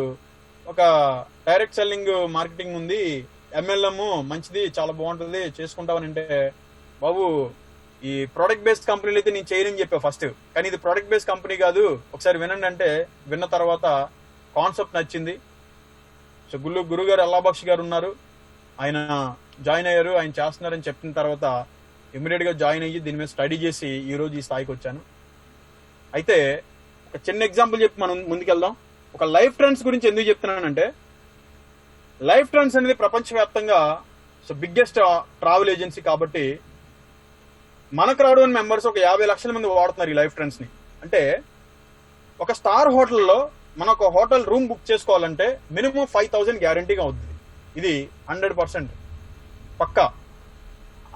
S1: ఒక డైరెక్ట్ సెల్లింగ్ మార్కెటింగ్ ఉంది, MLM మంచిది, చాలా బాగుంటుంది, చేసుకుంటామని అంటే, బాబు ఈ ప్రోడక్ట్ బేస్డ్ కంపెనీలు అయితే నేను చేయనని చెప్పా ఫస్ట్. కానీ ఇది ప్రోడక్ట్ బేస్డ్ కంపెనీ కాదు, ఒకసారి వినండి అంటే విన్న తర్వాత కాన్సెప్ట్ నచ్చింది. సో గురుగారు అల్లాబక్ష్ గారు ఉన్నారు, ఆయన జాయిన్ అయ్యారు, ఆయన చేస్తున్నారని చెప్పిన తర్వాత ఇమ్మీడియట్ గా జాయిన్ అయ్యి దీని మీద స్టడీ చేసి ఈ రోజు ఈ స్థాయికి వచ్చాను. అయితే ఒక చిన్న ఎగ్జాంపుల్ చెప్పి మనం ముందుకెళ్దాం. ఒక లైఫ్ ట్రెండ్స్ గురించి ఎందుకు చెప్తున్నానంటే, లైఫ్ ట్రెండ్స్ అనేది ప్రపంచవ్యాప్తంగా బిగ్గెస్ట్ ట్రావెల్ ఏజెన్సీ కాబట్టి మన క్రౌడ్ వన్ మెంబర్స్ ఒక 50 లక్షల మంది వాడుతున్నారు ఈ లైఫ్ ట్రెండ్స్ ని. అంటే ఒక స్టార్ హోటల్లో మనం ఒక హోటల్ రూమ్ బుక్ చేసుకోవాలంటే మినిమం 5,000 గ్యారంటీగా అవుతుంది. ఇది 100% పక్కా.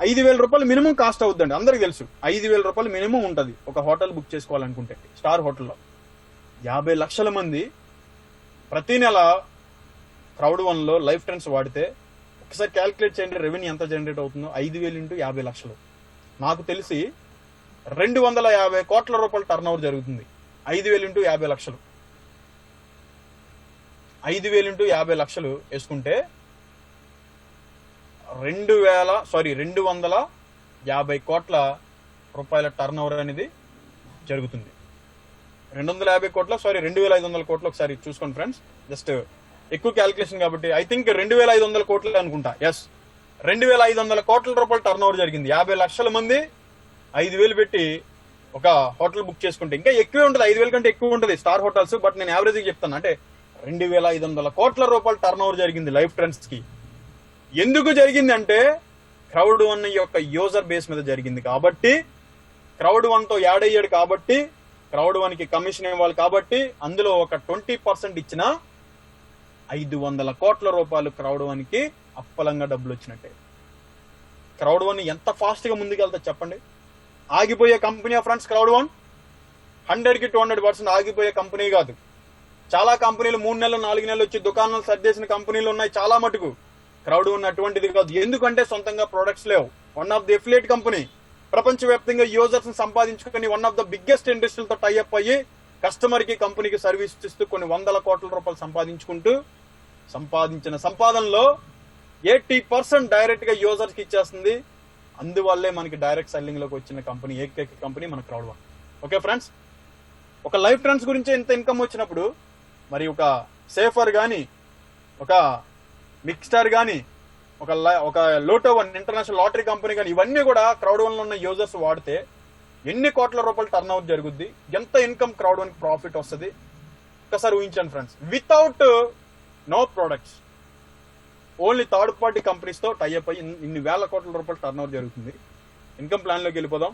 S1: 5,000 రూపాయలు మినిమం కాస్ట్ అవుతుందండి, అందరికి తెలుసు. 5,000 రూపాయలు మినిమం ఉంటుంది ఒక హోటల్ బుక్ చేసుకోవాలనుకుంటే స్టార్ హోటల్లో. 50 లక్షల మంది ప్రతి నెల క్రౌడ్ వన్ లో లైఫ్ ట్రెండ్స్ వాడితే ఒకసారి క్యాల్కులేట్ చేయండి రెవెన్యూ ఎంత జనరేట్ అవుతుందో. 5,000 into 50 లక్షలు, నాకు తెలిసి 250 కోట్ల రూపాయల టర్న్ ఓవర్ జరుగుతుంది. 5,000 into 50 లక్షలు, 5,000 into 50 లక్షలు వేసుకుంటే 250 కోట్ల రూపాయల టర్న్ ఓవర్ అనేది జరుగుతుంది. 250 కోట్ల 2,500 కోట్లు, ఒకసారి చూసుకోండి ఫ్రెండ్స్. జస్ట్ ఎక్కువ క్యాల్కులేషన్ కాబట్టి ఐ థింక్ 2,500 కోట్లు అనుకుంటా. ఎస్, 2,500 కోట్ల రూపాయల టర్న్ ఓవర్ జరిగింది. 50 లక్షల మంది 5,000 పెట్టి ఒక హోటల్ బుక్ చేసుకుంటే ఇంకా ఎక్కువే ఉంటుంది, 5,000 కంటే ఎక్కువ ఉంటుంది స్టార్ హోటల్స్. బట్ నేను యావరేజ్ చెప్తాను, అంటే 2,500 కోట్ల రూపాయల టర్న్ ఓవర్ జరిగింది లైఫ్ ట్రెండ్స్ కి. ఎందుకు జరిగింది అంటే క్రౌడ్ వన్ యొక్క యూజర్ బేస్ మీద జరిగింది కాబట్టి, క్రౌడ్ వన్ తో యాడ్ అయ్యాడు కాబట్టి, క్రౌడ్ వన్ కి కమిషన్ ఇవ్వాలి కాబట్టి, అందులో ఒక 20% ఇచ్చినా 500 కోట్ల రూపాయలు క్రౌడ్ వన్ కి అప్పలంగా డబ్బులు వచ్చినట్టే. క్రౌడ్ వన్ ఎంత ఫాస్ట్ గా ముందుకెళ్తా చెప్పండి. ఆగిపోయే కంపెనీ ఫ్రెండ్స్ క్రౌడ్ వన్. 100కి 200% ఆగిపోయే కంపెనీ కాదు. చాలా కంపెనీలు 3 నెలలు 4 నెలలు వచ్చి దుకాణాలు సర్దేసిన కంపెనీలు ఉన్నాయి చాలా మటుకు. క్రౌడ్ వన్ అటువంటిది కాదు. ఎందుకంటే సొంతంగా ప్రొడక్ట్స్ లేవు. One of the affiliate company, ప్రపంచవ్యాప్తంగా యూజర్స్ సంపాదించుకుని వన్ ఆఫ్ ద బిగ్గెస్ట్ ఇండస్ట్రీలతో టైఅప్ అయ్యి కస్టమర్ కి కంపెనీకి సర్వీస్ ఇస్తూ కొన్ని వందల కోట్ల రూపాయలు సంపాదించుకుంటూ సంపాదించిన సంపాదనలో 80% డైరెక్ట్ గా యూజర్స్ కి ఇచ్చేస్తుంది. అందువల్లే మనకి డైరెక్ట్ సెల్లింగ్ లోకి వచ్చిన కంపెనీ ఏకైక కంపెనీ మన క్రౌడ్ వన్. ఓకే ఫ్రెండ్స్, ఒక లైఫ్ ట్రెండ్స్ గురించి ఎంత ఇన్కమ్ వచ్చినప్పుడు మరి ఒక సేఫర్ కానీ, ఒక మిక్స్టర్ కానీ, ఒక లోటో వన్ ఇంటర్నేషనల్ లాటరీ కంపెనీ కానీ, ఇవన్నీ కూడా క్రౌడ్ వన్ లో ఉన్న యూజర్స్ వాడితే ఎన్ని కోట్ల రూపాయలు టర్న్ అవుట్ జరుగుద్ది, ఎంత ఇన్కమ్ క్రౌడ్ వన్ ప్రాఫిట్ వస్తుంది ఒకసారి ఊహించండి friends. Without no products, only third party companies తో టైఅప్ అయ్యి ఇన్ని వేల కోట్ల రూపాయలు టర్న్ అవుట్ జరుగుతుంది. ఇన్కమ్ ప్లాన్ లోకి వెళ్ళిపోదాం.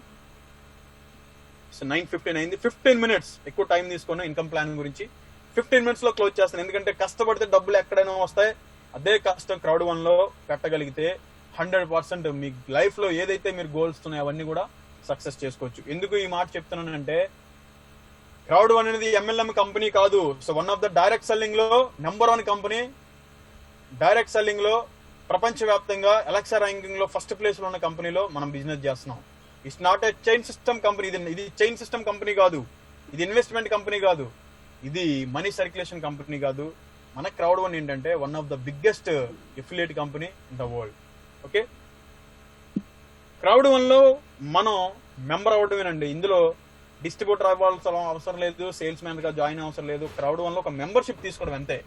S1: 9:15 అయింది. 15 minutes ఎక్కువ టైం తీసుకున్నాం ఇన్కమ్ ప్లాన్ గురించి. 15 minutes లో క్లోజ్ చేస్తాను. ఎందుకంటే కష్టపడితే డబ్బులు ఎక్కడైనా వస్తాయి. అదే కష్టం క్రౌడ్ వన్ లో పెట్టగలిగితే 100% మీ లైఫ్ లో ఏదైతే మీరు గోల్స్ ఉన్నాయో అవన్నీ కూడా సక్సెస్ చేసుకోవచ్చు. ఎందుకు ఈ మాట చెప్తున్నానంటే క్రౌడ్ వన్ అనేది MLM కంపెనీ కాదు. So one of the direct selling లో నెంబర్ 1 కంపెనీ. డైరెక్ట్ సెల్లింగ్ లో ప్రపంచవ్యాప్తంగా అలెక్సా ర్యాంకింగ్ లో ఫస్ట్ ప్లేస్ లో ఉన్న కంపెనీలో మనం బిజినెస్ చేస్తున్నాం. It's not a chain system company. ఇది చైన్ సిస్టమ్ కంపెనీ కాదు. ఇది ఇన్వెస్ట్మెంట్ కంపెనీ కాదు. ఇది మనీ సర్క్యులేషన్ కంపెనీ కాదు. మన క్రౌడ్ వన్ ఏంటంటే one of the biggest affiliate company in the world. Okay, crowd one లో మనం మెంబర్ అవ్వడమేనండి. ఇందులో డిస్ట్రిబ్యూటర్ అవ్వాల్సిన అవసరం లేదు, సేల్స్ మ్యాన్ గా జాయిన్ అవసరం లేదు. క్రౌడ్ వన్ లో ఒక మెంబర్షిప్ తీసుకోవడం అంతే.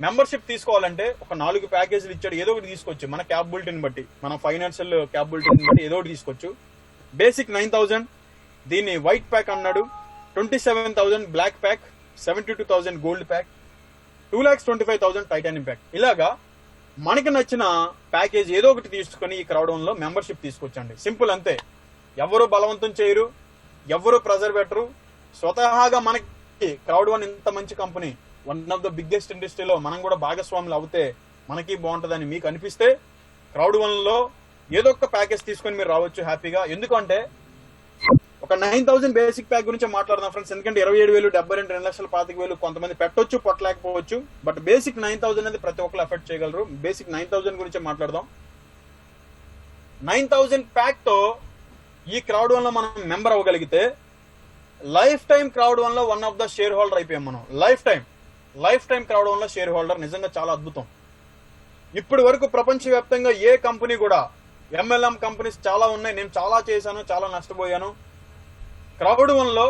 S1: మెంబర్షిప్ తీసుకోవాలంటే ఒక 4 ప్యాకేజీలు ఇచ్చాడు, ఏదో ఒకటి తీసుకోవచ్చు. మన క్యాపబిలిటీని బట్టి, మన ఫైనాన్షియల్ క్యాపబిలిటీని బట్టి ఏదో ఒకటి తీసుకోవచ్చు. బేసిక్ 9,000, దీన్ని వైట్ ప్యాక్ అన్నాడు. 27,000 black pack, 72,000 gold pack, 2,25,000 titanium pack. ఇలాగా మనకి నచ్చిన ప్యాకేజ్ ఏదో ఒకటి తీసుకుని ఈ క్రౌడ్ వన్ లో మెంబర్షిప్ తీసుకొచ్చండి. సింపుల్ అంతే. ఎవరు బలవంతం చేయరు, ఎవరు ప్రెజర్ పెట్టరు. స్వతహాగా మనకి క్రౌడ్ వన్ ఇంత మంచి company, one of the biggest ఇండస్ట్రీలో మనం కూడా భాగస్వాములు అవుతే మనకి బాగుంటుందని మీకు అనిపిస్తే క్రౌడ్ వన్ లో ఏదో ఒక ప్యాకేజ్ తీసుకొని మీరు రావచ్చు హ్యాపీగా. ఎందుకంటే ఒక 9,000 బేసిక్ ప్యాక్ గురించి మాట్లాడదాం ఫ్రెండ్స్. ఎందుకంటే 27,000, 72, 2,25,000 కొంతమంది పెట్టొచ్చు, పట్టలేకపోవచ్చు. బట్ బేసిక్ 9,000 అనేది ప్రతి ఒక్కరు ఎఫర్ట్ చేయగలరు. బేసిక్ 9,000 గురించి మాట్లాడదాం. 9,000 ప్యాక్ తో ఈ క్రౌడ్ వన్ లో మనం మెంబర్ అవ్వగలిగితే లైఫ్ టైం క్రౌడ్ వన్ లో one of the share holder అయిపోయాం మనం. లైఫ్ టైం క్రౌడ్ వన్ లో షేర్ హోల్డర్. నిజంగా చాలా అద్భుతం. ఇప్పటి వరకు ప్రపంచవ్యాప్తంగా ఏ కంపెనీ కూడా, MLM కంపెనీస్ చాలా ఉన్నాయి, నేను చాలా చేశాను, చాలా నష్టపోయాను. క్రౌడ్ వన్ లో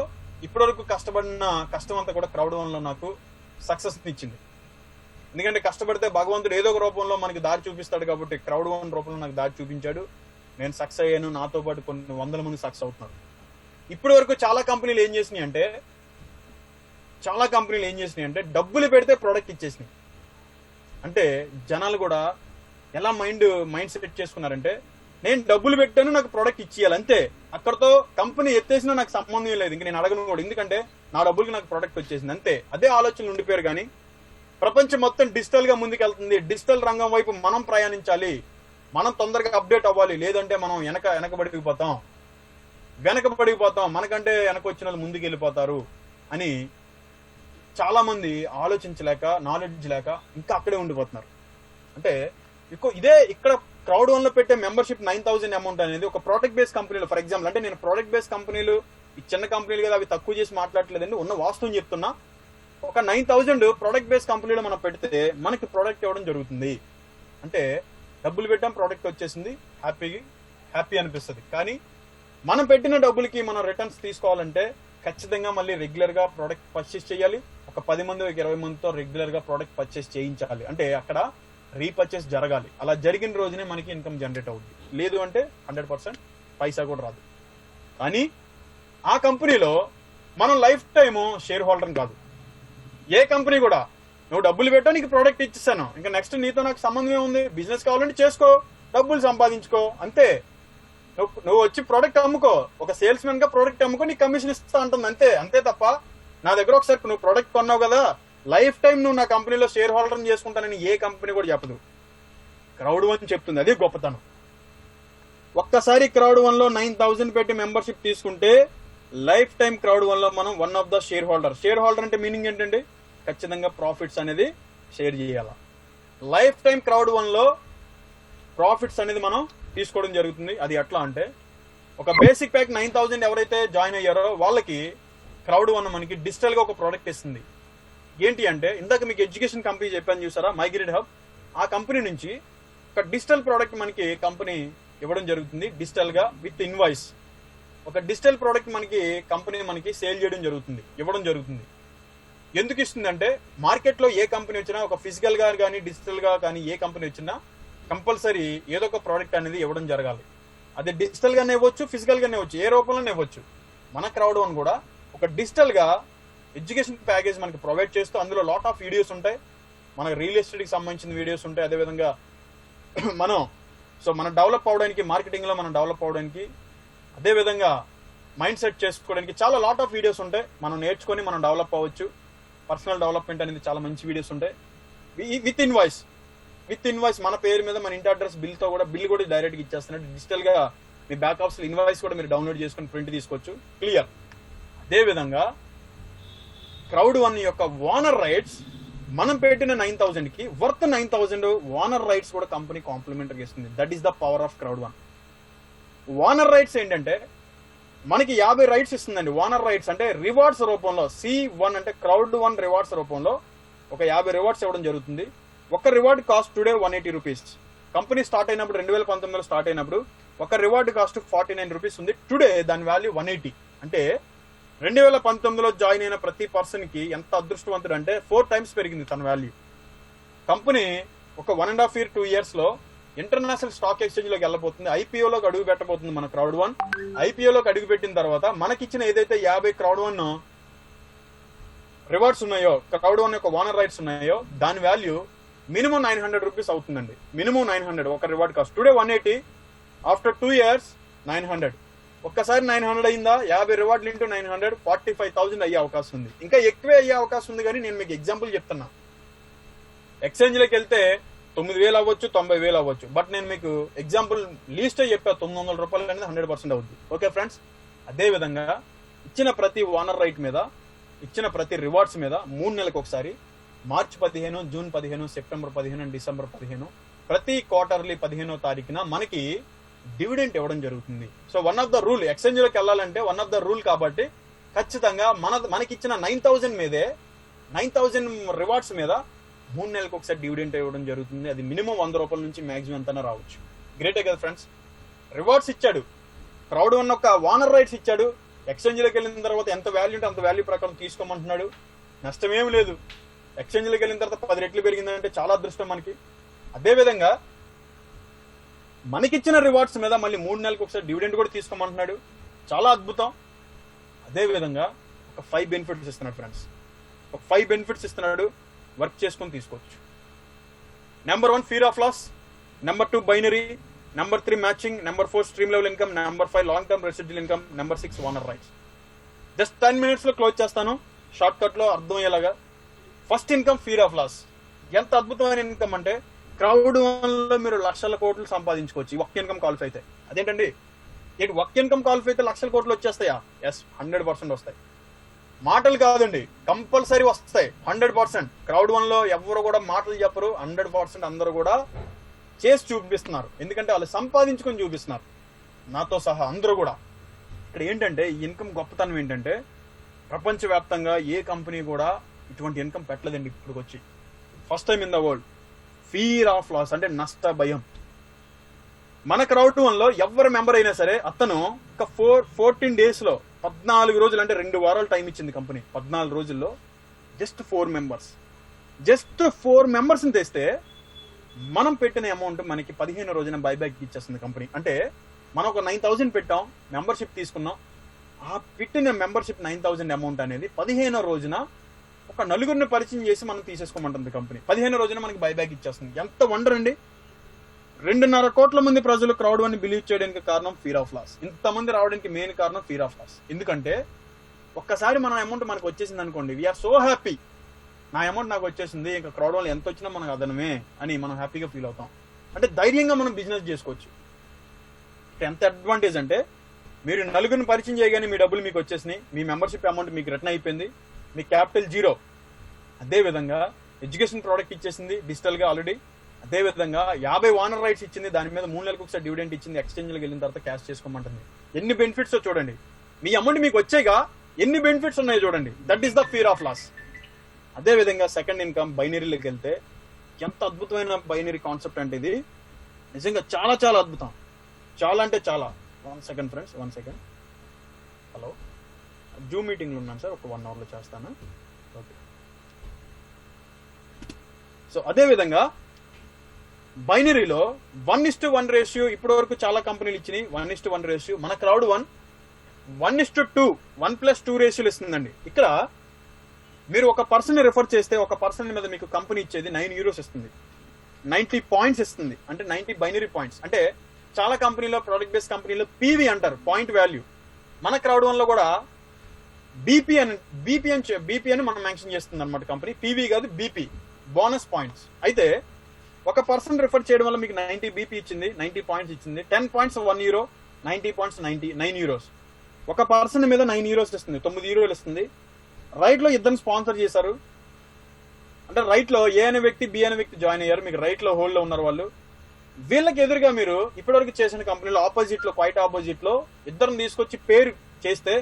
S1: ఇప్పటి వరకు కష్టపడిన కష్టం అంతా కూడా క్రౌడ్ వన్ లో నాకు సక్సెస్ ఇచ్చింది. ఎందుకంటే కష్టపడితే భగవంతుడు ఏదో ఒక రూపంలో మనకి దారి చూపిస్తాడు. కాబట్టి క్రౌడ్ వన్ రూపంలో నాకు దారి చూపించాడు. నేను సక్సెస్ అయ్యాను. నాతో పాటు కొన్ని వందల మంది సక్సెస్ అవుతున్నారు. ఇప్పటి వరకు చాలా కంపెనీలు ఏం చేసినాయి అంటే డబ్బులు పెడితే ప్రోడక్ట్ ఇచ్చేసినాయి. అంటే జనాలు కూడా ఎలా మైండ్ సెట్ చేసుకున్నారంటే నేను డబ్బులు పెట్టాను, నాకు ప్రోడక్ట్ ఇచ్చేయాలి అంతే. అక్కడతో కంపెనీ ఎత్తేసినా నాకు సంబంధం లేదు. ఇంక నేను అడగను కూడా, ఎందుకంటే నా డబ్బులకి నాకు ప్రోడక్ట్ వచ్చేసింది అంతే. అదే ఆలోచనలు ఉండిపోయారు. కానీ ప్రపంచం మొత్తం డిజిటల్ గా ముందుకెళ్తుంది. డిజిటల్ రంగం వైపు మనం ప్రయాణించాలి. మనం తొందరగా అప్డేట్ అవ్వాలి. లేదంటే మనం వెనకబడిపోతాం. మనకంటే వెనక వచ్చిన వాళ్ళు ముందుకు వెళ్ళిపోతారు అని చాలా మంది ఆలోచించలేక, నాలెడ్జ్ లేక ఇంకా అక్కడే ఉండిపోతున్నారు. అంటే ఇక్కడ క్రౌడ్ వన్ లో పెట్టే మెంబర్షిప్ 9,000 అమౌంట్ అనేది ఒక ప్రోడక్ట్ బేస్ కంపెనీలో, ఫర్ ఎగ్జాంపుల్, అంటే నేను ప్రోడక్ట్ బేస్ కంపెనీలు ఈ చిన్న కంపెనీలు కదా, అవి తక్కువ చేసి మాట్లాడలేదండి, ఉన్న వాస్తవం చెప్తున్నా. ఒక 9,000 ప్రోడక్ట్ బేస్ కంపెనీలో మనం పెడితే మనకి ప్రోడక్ట్ ఇవ్వడం జరుగుతుంది. అంటే డబ్బులు పెట్టాం, ప్రోడక్ట్ వచ్చేసింది, హ్యాపీ అనిపిస్తుంది. కానీ మనం పెట్టిన డబ్బులకి మనం రిటర్న్స్ తీసుకోవాలంటే ఖచ్చితంగా మళ్ళీ రెగ్యులర్ గా ప్రోడక్ట్ పర్చేస్ చేయాలి. ఒక 10 మంది, 20 మందితో రెగ్యులర్ గా ప్రోడక్ట్ పర్చేస్ చేయించాలి. అంటే అక్కడ రీపర్చేస్ జరగాలి. అలా జరిగిన రోజునే మనకి ఇన్కమ్ జనరేట్ అవుతుంది. లేదు అంటే 100% పైసా కూడా రాదు. కానీ ఆ కంపెనీలో మనం లైఫ్ టైమ్ షేర్ హోల్డర్ కాదు. ఏ కంపెనీ కూడా నువ్వు డబ్బులు పెట్టా, నీకు ప్రోడక్ట్ ఇచ్చేసాను, ఇంకా నెక్స్ట్ నీతో నాకు సంబంధమే ఉంది. బిజినెస్ కావాలంటే చేసుకో, డబ్బులు సంపాదించుకో అంతే. నువ్వు వచ్చి ప్రోడక్ట్ అమ్ముకో, ఒక సేల్స్ మెన్ గా ప్రోడక్ట్ అమ్ముకో, నీకు కమిషన్ ఇస్తా ఉంటుంది అంతే తప్ప నా దగ్గర ఒకసారి నువ్వు ప్రోడక్ట్ కొన్నావు కదా, లైఫ్ టైం నువ్వు నా కంపెనీలో షేర్ హోల్డర్ చేసుకుంటానని ఏ కంపెనీ కూడా చెప్పదు. క్రౌడ్ వన్ చెప్తుంది. అదే గొప్పతనం. ఒక్కసారి క్రౌడ్ 1 లో 9,000 పెట్టి మెంబర్షిప్ తీసుకుంటే లైఫ్ టైం క్రౌడ్ 1 లో మనం one of the share holder. Share holder అంటే మీనింగ్ ఏంటండి? ఖచ్చితంగా ప్రాఫిట్స్ అనేది షేర్ చేయాల. లైఫ్ టైం క్రౌడ్ 1 లో ప్రాఫిట్స్ అనేది మనం తీసుకోవడం జరుగుతుంది. అది ఎట్లా అంటే ఒక బేసిక్ ప్యాక్ 9,000 ఎవరైతే జాయిన్ అయ్యారో వాళ్ళకి క్రౌడ్ 1 మనకి డిజిటల్ గా ఒక ప్రోడక్ట్ ఇస్తుంది. ఏంటి అంటే ఇందాక మీకు ఎడ్యుకేషన్ కంపెనీ చెప్పాను చూసారా, మైగ్రేట్ హబ్. ఆ కంపెనీ నుంచి ఒక డిజిటల్ ప్రోడక్ట్ మనకి కంపెనీ ఇవ్వడం జరుగుతుంది. డిజిటల్ గా విత్ ఇన్వాయిస్ ఒక డిజిటల్ ప్రోడక్ట్ మనకి కంపెనీ మనకి సేల్ చేయడం జరుగుతుంది, ఇవ్వడం జరుగుతుంది. ఎందుకు ఇస్తుంది అంటే మార్కెట్ లో ఏ కంపెనీ వచ్చినా ఒక ఫిజికల్ గా కానీ డిజిటల్ గా కానీ ఏ కంపెనీ వచ్చినా కంపల్సరీ ఏదో ఒక ప్రోడక్ట్ అనేది ఇవ్వడం జరగాలి. అది డిజిటల్ గానే ఇవ్వచ్చు, ఫిజికల్ గానే ఇవ్వచ్చు, ఏ రూపంలోనే ఇవ్వచ్చు. మన క్రౌడ్ 1 కూడా ఒక డిజిటల్ గా ఎడ్యుకేషన్ ప్యాకేజ్ మనకి ప్రొవైడ్ చేస్తూ అందులో లాట్ ఆఫ్ వీడియోస్ ఉంటాయి. మనకి రియల్ ఎస్టేట్ కి సంబంధించిన వీడియోస్ ఉంటాయి. అదేవిధంగా మనం డెవలప్ అవడానికి, మార్కెటింగ్ లో మనం డెవలప్ అవడానికి, అదేవిధంగా మైండ్ సెట్ చేసుకోవడానికి చాలా లాట్ ఆఫ్ వీడియోస్ ఉంటాయి. మనం నేర్చుకొని మనం డెవలప్ అవ్వచ్చు. పర్సనల్ డెవలప్మెంట్ అనేది చాలా మంచి వీడియోస్ ఉంటాయి. విత్ ఇన్వాయిస్ మన పేరు మీద మన ఇంటి అడ్రస్ బిల్ కూడా డైరెక్ట్ గా ఇచ్చేస్తున్నట్టు డిజిటల్ గా మీ బ్యాక్ ఆఫీస్ ఇన్వాయిస్ కూడా మీరు డౌన్లోడ్ చేసుకుని ప్రింట్ తీసుకోవచ్చు. క్లియర్. అదే విధంగా క్రౌడ్ 1 యొక్క ఓనర్ రైట్స్ మనం పెట్టిన 9,000 కి వర్త్ 9,000 ఓనర్ రైట్స్ కూడా కంపెనీ కాంప్లిమెంటరీ ఇస్తుంది. That is the power of crowd 1. Owner rights ఏంటంటే మనకి 50 రైట్స్ ఇస్తుందండి. ఓనర్ రైట్స్ అంటే రివార్డ్స్ రూపంలో C1 అంటే క్రౌడ్ 1 రివార్డ్స్ రూపంలో ఒక 50 రివార్డ్స్ ఇవ్వడం జరుగుతుంది. ఒక reward cost today 180 rupees. Company start అయినప్పుడు 2019లో స్టార్ట్ అయినప్పుడు ఒక రివార్డ్ కాస్ట్ 49 రూపీస్ ఉంది. టుడే దాని వాల్యూ 180. అంటే 2019లో జాయిన్ అయిన ప్రతి పర్సన్ కి ఎంత అదృష్టవంతుడు అంటే 4 times పెరిగింది తన వాల్యూ. కంపెనీ ఒక 1.5 year 2 years లో ఇంటర్నేషనల్ స్టాక్ ఎక్స్చేంజ్ లోకి వెళ్ళబోతుంది. ఐపీఓలోకి అడుగు పెట్టబోతుంది మన క్రౌడ్ 1. ఐపీఓలోకి అడుగు పెట్టిన తర్వాత మనకిచ్చిన ఏదైతే 50 క్రౌడ్ 1 రివార్డ్స్ ఉన్నాయో, క్రౌడ్ 1 యొక్క ఓనర్ రైట్స్ ఉన్నాయో దాని వాల్యూ మినిమం 900 రూపీస్ అవుతుందండి. మినిమం 900 ఒక reward cost. Today 180, after 2 years 900. ఒక్కసారి 900 అయిందా, 50 రివార్డులు ఇంటూ 900 45,000 అయ్యే అవకాశం ఉంది. ఇంకా ఎక్కువే అయ్యే అవకాశం ఉంది. కానీ నేను మీకు ఎగ్జాంపుల్ చెప్తున్నా. ఎక్స్చేంజ్ లోకి వెళ్తే 9,000 అవ్వచ్చు, 90,000 అవ్వచ్చు. బట్ నేను మీకు ఎగ్జాంపుల్ లీస్ట్ చెప్పా 900 రూపాయలు అనేది 100% అవుద్ది. Okay friends. అదే విధంగా ఇచ్చిన ప్రతి ఓనర్ రైట్ మీద, ఇచ్చిన ప్రతి రివార్డ్స్ మీద 3 నెలలకు ఒకసారి March 15, June 15, September 15 and December 15 ప్రతి క్వార్టర్లీ 15వ తారీఖున మనకి డివిడెంట్ ఇవ్వడం జరుగుతుంది. So one of the rule, exchange లోకి వెళ్ళాలంటే వన్ ఆఫ్ ద రూల్ కాబట్టి ఖచ్చితంగా మనకి ఇచ్చిన 9,000 మీదే 9,000 రివార్డ్స్ మీద 3 నెలలకు ఒకసారి డివిడెంట్ ఇవ్వడం జరుగుతుంది. అది మినిమం 100 రూపాయల నుంచి మాక్సిమం ఎంతైనా రావచ్చు. గ్రేటే కదా ఫ్రెండ్స్. రివార్డ్స్ ఇచ్చాడు, క్రౌడ్ 1 ఒక ఓనర్ రైట్స్ ఇచ్చాడు. ఎక్స్చేంజ్ లోకి వెళ్ళిన తర్వాత ఎంత వాల్యూ ఉంటే అంత వాల్యూ ప్రకారం తీసుకోమంటున్నాడు. నష్టమేమి లేదు. ఎక్స్చేంజ్ లోకి వెళ్ళిన తర్వాత 10 రెట్లు పెరిగిందంటే చాలా అదృష్టం మనకి. అదే విధంగా మనకిచ్చిన రివార్డ్స్ మీద మళ్ళీ 3 నెలలకు ఒకసారి డివిడెంట్ కూడా తీసుకోమంటున్నాడు. చాలా అద్భుతం. అదే విధంగా ఒక 5 బెనిఫిట్స్ ఇస్తున్నాడు ఫ్రెండ్స్. ఒక 5 బెనిఫిట్స్ ఇస్తున్నాడు. వర్క్ చేసుకొని తీసుకోవచ్చు. Number 1 fear of loss, number 2 binary, number 3 matching, number 4 stream level income, number 5 long term residual income, number 6 owner rights. Just 10 minutes లో క్లోజ్ చేస్తాను. షార్ట్ కట్ లో అర్థమయ్యేలాగా. First income fear of loss. ఎంత అద్భుతమైన income అంటే crowd 1 లో మీరు లక్షల కోట్లు సంపాదించుకోవచ్చు ఈ ఒక్క ఇన్కమ్ క్వాలిఫై అయితే. అదేంటండి, ఒక్క ఇన్కమ్ క్వాలిఫై అయితే లక్షల కోట్లు వచ్చేస్తాయా? ఎస్, 100% వస్తాయి. మాటలు కాదండి, కంపల్సరీ వస్తాయి 100%. క్రౌడ్ 1 లో ఎవరు కూడా మాటలు చెప్పరు. 100% అందరూ కూడా చేసి చూపిస్తున్నారు. ఎందుకంటే వాళ్ళు సంపాదించుకొని చూపిస్తున్నారు, నాతో సహా అందరూ కూడా. ఇక్కడ ఏంటంటే ఈ ఇన్కమ్ గొప్పతనం ఏంటంటే ప్రపంచవ్యాప్తంగా ఏ కంపెనీ కూడా ఇటువంటి ఇన్కమ్ పెట్టలేదండి ఇప్పుడు వచ్చి. First time in the world. Fear of loss అంటే నష్ట భయం. మన క్రౌడ్ 1 లో ఎవరు మెంబర్ అయినా సరే అతను ఒక 14 days లో 14 రోజులు అంటే 2 వారాలు టైం ఇచ్చింది కంపెనీ. 14 రోజుల్లో జస్ట్ 4 మెంబర్స్, జస్ట్ 4 మెంబర్స్ని తెస్తే మనం పెట్టిన అమౌంట్ మనకి 15వ రోజున బైబ్యాక్ ఇచ్చేస్తుంది కంపెనీ. అంటే మనం ఒక 9,000 పెట్టాం, మెంబర్షిప్ తీసుకున్నాం. ఆ పెట్టిన మెంబర్షిప్ 9,000 అమౌంట్ అనేది 15వ రోజున ఒక నలుగురిని పరిచయం చేసి మనం తీసేసుకోమంటుంది కంపెనీ. 15వ రోజున మనకి బైబ్యాక్ ఇచ్చేస్తుంది. ఎంత వండర్ అండి. 2.5 కోట్ల మంది ప్రజలు క్రౌడ్ 1 బిలీవ్ చేయడానికి కారణం ఫియర్ ఆఫ్ లాస్. ఇంతమంది రావడానికి మెయిన్ కారణం ఫియర్ ఆఫ్ లాస్. ఎందుకంటే ఒక్కసారి మన అమౌంట్ మనకు వచ్చేసింది అనుకోండి, వీఆర్ సో హ్యాపీ. నా అమౌంట్ నాకు వచ్చేసింది, ఇంకా క్రౌడ్ 1 ఎంత వచ్చినా మనకు అదనమే అని మనం హ్యాపీగా ఫీల్ అవుతాం. అంటే ధైర్యంగా మనం బిజినెస్ చేసుకోవచ్చు. ఎంత అడ్వాంటేజ్ అంటే మీరు నలుగురిని పరిచయం చేయగానే మీ డబ్బులు మీకు వచ్చేసినాయి, మీ మెంబర్షిప్ అమౌంట్ మీకు రిటర్న్ అయిపోయింది, మీ క్యాపిటల్ 0. అదే విధంగా ఎడ్యుకేషన్ ప్రోడక్ట్ ఇచ్చేసింది డిజిటల్ గా ఆల్రెడీ. అదే విధంగా 50 ఓనర్ రైట్స్ ఇచ్చింది, దాని మీద 3 నెలలకు ఒకసారి డివిడెంట్ ఇచ్చింది, ఎక్స్చేంజ్కి వెళ్ళిన తర్వాత క్యాష్ చేసుకోమంటుంది. ఎన్ని బెనిఫిట్స్ చూడండి, మీ అమౌంట్ మీకు వచ్చేగా ఎన్ని బెనిఫిట్స్ ఉన్నాయో చూడండి. That is the fear of loss. అదే విధంగా సెకండ్ ఇన్కమ్ బైనరీలోకి వెళ్తే ఎంత అద్భుతమైన బైనరీ కాన్సెప్ట్ అంటే ఇది నిజంగా చాలా చాలా అద్భుతం, చాలా అంటే చాలా. 1 second friends, 1 second. Hello, Zoom మీటింగ్లో ఉన్నాను సార్, ఒక 1 అవర్లో చేస్తాను. ఓకే. సో అదే విధంగా బైనరీలో 1:1 రేషియో ఇప్పటి వరకు చాలా కంపెనీలు ఇచ్చినాయి. 1:1 రేషియో, మన క్రౌడ్ 1:2, 1+2 రేషియోలు ఇస్తుందండి. ఇక్కడ మీరు ఒక పర్సన్ రిఫర్ చేస్తే ఒక పర్సన్ మీద మీకు కంపెనీ ఇచ్చేది €9 ఇస్తుంది, 90 పాయింట్స్ ఇస్తుంది, అంటే 90 బైనరీ పాయింట్స్. అంటే చాలా కంపెనీలో, ప్రోడక్ట్ బేస్డ్ కంపెనీలో పీవీ అంటారు, పాయింట్ వాల్యూ. మన క్రౌడ్ వన్ లో కూడా బీపీ అని మనం మెన్షన్ చేస్తుంది అనమాట కంపెనీ. పీవీ కాదు, బీపీ, బోనస్ పాయింట్స్. అయితే ఒక పర్సన్ రిఫర్ చేయడం వల్ల మీకు 90 బీపీ ఇచ్చింది, 90 పాయింట్స్ ఇచ్చింది. 10 పాయింట్స్ €1, 90 పాయింట్స్ €9. ఒక పర్సన్ మీద €9 ఇస్తుంది, €9 ఇస్తుంది. రైట్ లో ఇద్దరు స్పాన్సర్ చేశారు, అంటే రైట్ లో ఏ అనే వ్యక్తి, బి అనే వ్యక్తి జాయిన్ అయ్యారు, మీకు రైట్ లో హోల్డ్ లో ఉన్నారు వాళ్ళు. వీళ్ళకి ఎదురుగా మీరు ఇప్పటివరకు చేసిన కంపెనీలో ఆపోజిట్ లో, క్వైట్ ఆపోజిట్ లో ఇద్దరిని తీసుకొచ్చి పేరు చేస్తే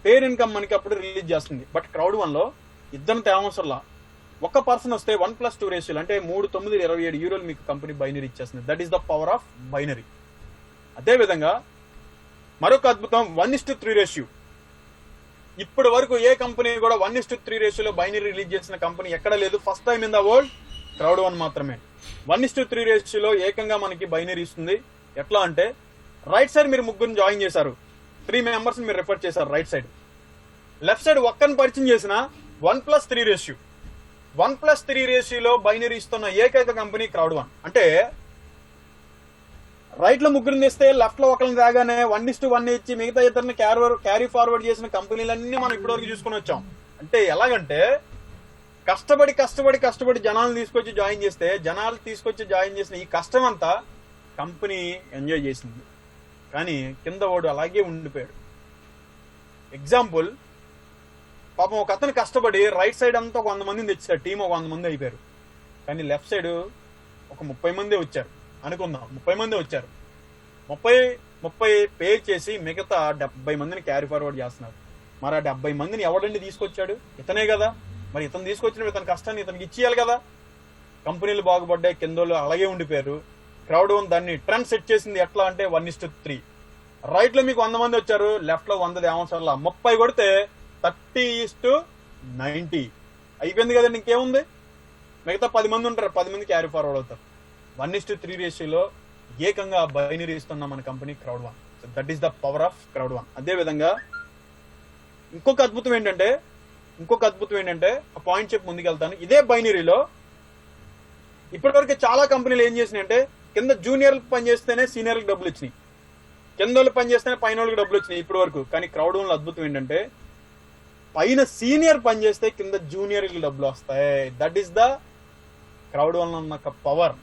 S1: పేర్ ఇన్కమ్ మనకి అప్పుడు రిలీజ్ చేస్తుంది. బట్ క్రౌడ్ వన్ లో ఇద్దరిని తేవసరలా, ఒక పర్సన్ వస్తే 1+2 రేషియోలు, అంటే 3, 9, €27 మీకు కంపెనీ బైనరీ ఇచ్చేస్తుంది. That is the power of binary. అదే విధంగా మరొక అద్భుతం 1:3 రేషియో. ఇప్పటి వరకు ఏ కంపెనీ కూడా 1:3 రేషియోలో బైనరీ రిలీజ్ చేసిన కంపెనీ ఎక్కడ లేదు. First time in the world crowd one మాత్రమే 1:3 రేషియోలో ఏకంగా మనకి బైనరీ ఇస్తుంది. ఎట్లా అంటే రైట్ సైడ్ మీరు ముగ్గురిని జాయిన్ చేశారు, 3 మెంబర్స్ మీరు రిఫర్ చేశారు రైట్ సైడ్. లెఫ్ట్ సైడ్ ఒక్కరిని పరిచయం చేసిన 1+3 రేషియో. 1+3 రేషియోలో బైనరీ ఇస్తున్న ఏకైక కంపెనీ క్రౌడ్ వన్. అంటే రైట్ లో ముగ్గురిని ఇస్తే లెఫ్ట్ లో ఒకరిని రాగానే 1:1 ఇచ్చి మిగతా ఇద్దరిని క్యారీ ఫార్వర్డ్ చేసిన కంపెనీలన్నీ మనం ఇప్పటివరకు చూసుకుని వచ్చాం. అంటే ఎలాగంటే కష్టపడి జనాలు తీసుకొచ్చి జాయిన్ చేస్తే, జనాలు తీసుకొచ్చి జాయిన్ చేసిన ఈ కష్టం అంతా కంపెనీ ఎంజాయ్ చేసింది, కానీ కింద వాడు అలాగే ఉండిపోయాడు. ఎగ్జాంపుల్, పాపం ఒక అతను కష్టపడి రైట్ సైడ్ అంతా 100 మందిని తెచ్చారు, టీం ఒక 100 మంది అయిపోయారు. కానీ లెఫ్ట్ సైడ్ ఒక 30 మందే వచ్చారు అనుకుందాం, 30 మంది వచ్చారు. 30 పే చేసి మిగతా 70 మందిని క్యారీ ఫార్వర్డ్ చేస్తున్నారు. మరి ఆ 70 మందిని ఎవడండి తీసుకొచ్చాడు? ఇతనే కదా. మరి ఇతను తీసుకొచ్చిన ఇతని కష్టాన్ని ఇతనికి ఇచ్చేయాలి కదా. కంపెనీలు బాగుపడ్డాయి, కిందోళ్ళు అలాగే ఉండిపోయారు. క్రౌడ్ వన్ దాన్ని ట్రెండ్ సెట్ చేసింది ఎట్లా అంటే 1:3. రైట్ లో మీకు 100 మంది వచ్చారు, లెఫ్ట్ లో 100 ఏమవసరంలా, 30 కొడితే 30:90 అయిపోయింది కదండి. ఇంకేముంది, మిగతా 10 మంది ఉంటారు, 10 మంది క్యారీ ఫార్వర్డ్ అవుతారు. 1:3 రేషియోలో ఏకంగా బైనరీ ఇస్తున్న మన company crowd one. So that is the power of crowd one. అదే విధంగా ఇంకొక అద్భుతం ఏంటంటే ఆ పాయింట్ చెప్పి ముందుకెళ్తాను. ఇదే బైనరీలో ఇప్పటివరకు చాలా కంపెనీలు ఏం చేసినాయి అంటే కింద జూనియర్లు పనిచేస్తేనే సీనియర్లకు డబ్బులు వచ్చినాయి, కింద వాళ్ళు పనిచేస్తేనే పైన వాళ్ళకి డబ్బులు వచ్చినాయి ఇప్పటి వరకు. కానీ క్రౌడ్ వన్ లో అద్భుతం ఏంటంటే పైన సీనియర్ పనిచేస్తే కింద జూనియర్కి డబ్బులు వస్తాయి. That is the crowd one ఉన్న పవర్.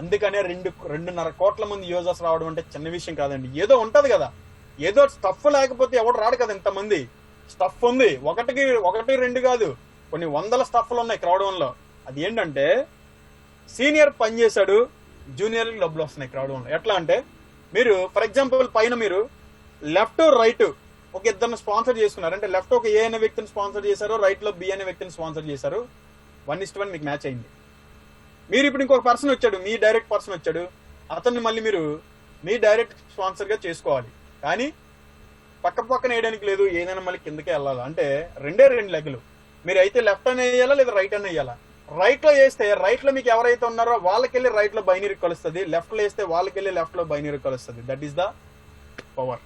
S1: అందుకనే 2.5 కోట్ల మంది యూజర్స్ రావడం అంటే చిన్న విషయం కాదండి. ఏదో ఉంటది కదా, ఏదో స్టఫ్ లేకపోతే ఎవడు రాడు కదా. ఇంతమంది స్టఫ్ ఉంది, ఒకటి 2 కాదు, కొన్ని 100 స్టఫ్లు ఉన్నాయి క్రౌడ్ వన్ లో. అది ఏంటంటే సీనియర్ పనిచేశాడు, జూనియర్కి డబ్బులు వస్తున్నాయి క్రౌడ్ వన్ లో. ఎట్లా అంటే మీరు ఫర్ ఎగ్జాంపుల్ పైన మీరు లెఫ్ట్ రైట్ ఒక ఇద్దరిని స్పాన్సర్ చేసుకున్నారు, అంటే లెఫ్ట్ ఒక ఏ అనే వ్యక్తిని స్పాన్సర్ చేశారు, రైట్ లో బి అనే వ్యక్తిని స్పాన్సర్ చేశారు. 1:1 మీకు మ్యాచ్ అయింది. మీరు ఇప్పుడు ఇంకొక పర్సన్ వచ్చాడు, మీ డైరెక్ట్ పర్సన్ వచ్చాడు, అతన్ని మళ్ళీ మీరు మీ డైరెక్ట్ స్పాన్సర్ గా చేసుకోవాలి. కానీ పక్కన వేయడానికి లేదు, ఏదైనా మళ్ళీ కిందకే వెళ్ళాలి. అంటే 2 లెగ్గులు. మీరు అయితే లెఫ్ట్ అని వేయాలా లేదా రైట్ అని వేయాలా. రైట్ లో వేస్తే రైట్ లో మీకు ఎవరైతే ఉన్నారో వాళ్ళకెళ్ళి రైట్ లో బైనరీ కలుస్తుంది, లెఫ్ట్ లో వేస్తే వాళ్ళకెళ్ళి లెఫ్ట్ లో బైనరీ కలుస్తుంది. That is the power.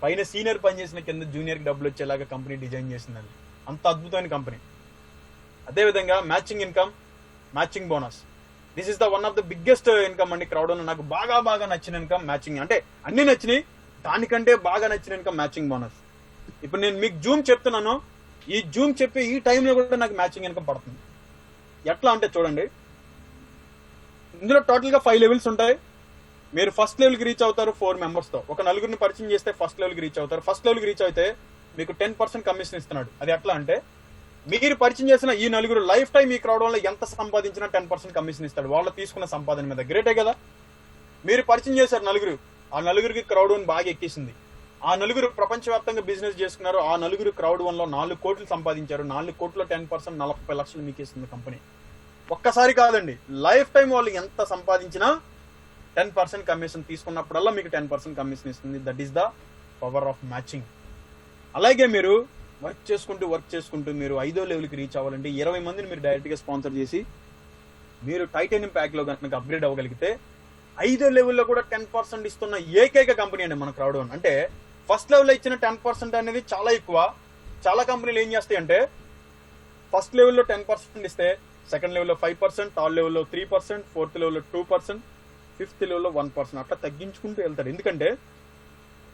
S1: పైన సీనియర్ పనిచేసిన కింద జూనియర్ కి డబ్బులు వచ్చేలాగా కంపెనీ డిజైన్ చేసిందండి. అంత అద్భుతమైన కంపెనీ. అదేవిధంగా matching income, matching bonus. This is the one of the biggest income అండి క్రౌడ్ వన్. నాకు బాగా నచ్చిన ఇన్కమ్ మ్యాచింగ్. అంటే అన్ని నచ్చినాయి, దానికంటే బాగా నచ్చిన ఇన్కమ్ మ్యాచింగ్ బోనస్. ఇప్పుడు నేను మీకు జూమ్ చెప్తున్నాను, ఈ జూమ్ చెప్పి ఈ టైంలో కూడా నాకు మ్యాచింగ్ ఇన్కమ్ పడుతుంది. ఎట్లా అంటే చూడండి, ఇందులో టోటల్ గా 5 లెవెల్స్ ఉంటాయి. మీరు ఫస్ట్ లెవెల్కి రీచ్ అవుతారు 4 members తో. ఒక నలుగురిని పరిచయం చేస్తే ఫస్ట్ లెవెల్కి రీచ్ అవుతారు. ఫస్ట్ లెవెల్కి రీచ్ అయితే మీకు 10% కమిషన్ ఇస్తున్నాడు. అది ఎట్లా అంటే మీరు పరిచయం చేసిన ఈ నలుగురు లైఫ్ టైం ఈ క్రౌడ్ వల్ల ఎంత సంపాదించినా 10% కమిషన్ ఇస్తాడు వాళ్ళు తీసుకున్న సంపాదన మీద. గ్రేటే కదా. మీరు పరిచయం చేశారు నలుగురు, ఆ నలుగురికి క్రౌడ్ వన్ బాగా ఎక్కేసింది. ఆ నలుగురు ప్రపంచవ్యాప్తంగా బిజినెస్ చేసుకున్నారు. ఆ నలుగురు క్రౌడ్ వన్ లో 4 కోట్లు సంపాదించారు. 4 కోట్ల 10% 40 లక్షలు మీకు ఇస్తుంది కంపెనీ. ఒక్కసారి కాదండి, లైఫ్ టైం వాళ్ళు ఎంత సంపాదించినా 10% కమిషన్ తీసుకున్నప్పుడల్లా మీకు 10% కమిషన్ ఇస్తుంది. That is the power of matching. అలాగే మీరు వర్క్ చేసుకుంటూ మీరు 5వ లెవెల్కి రీచ్ అవ్వాలంటే 20 మందిని మీరు డైరెక్ట్ గా స్పాన్సర్ చేసి మీరు టైటానియం ప్యాక్ లో కనుక అప్గ్రేడ్ అవ్వగలిగితే 5వ లెవెల్లో కూడా 10% ఇస్తున్న ఏకైక కంపెనీ అండి మన క్రౌడ్ వన్. అంటే ఫస్ట్ లెవెల్ ఇచ్చిన 10% అనేది చాలా ఎక్కువ. చాలా కంపెనీలు ఏం చేస్తాయి అంటే ఫస్ట్ లెవెల్లో 10% ఇస్తే సెకండ్ లెవెల్లో 5%, థర్డ్ లెవెల్లో 3%, ఫోర్త్ లెవెల్లో 2%, ఫిఫ్త్ లెవెల్లో 1%, అట్లా తగ్గించుకుంటూ వెళ్తారు. ఎందుకంటే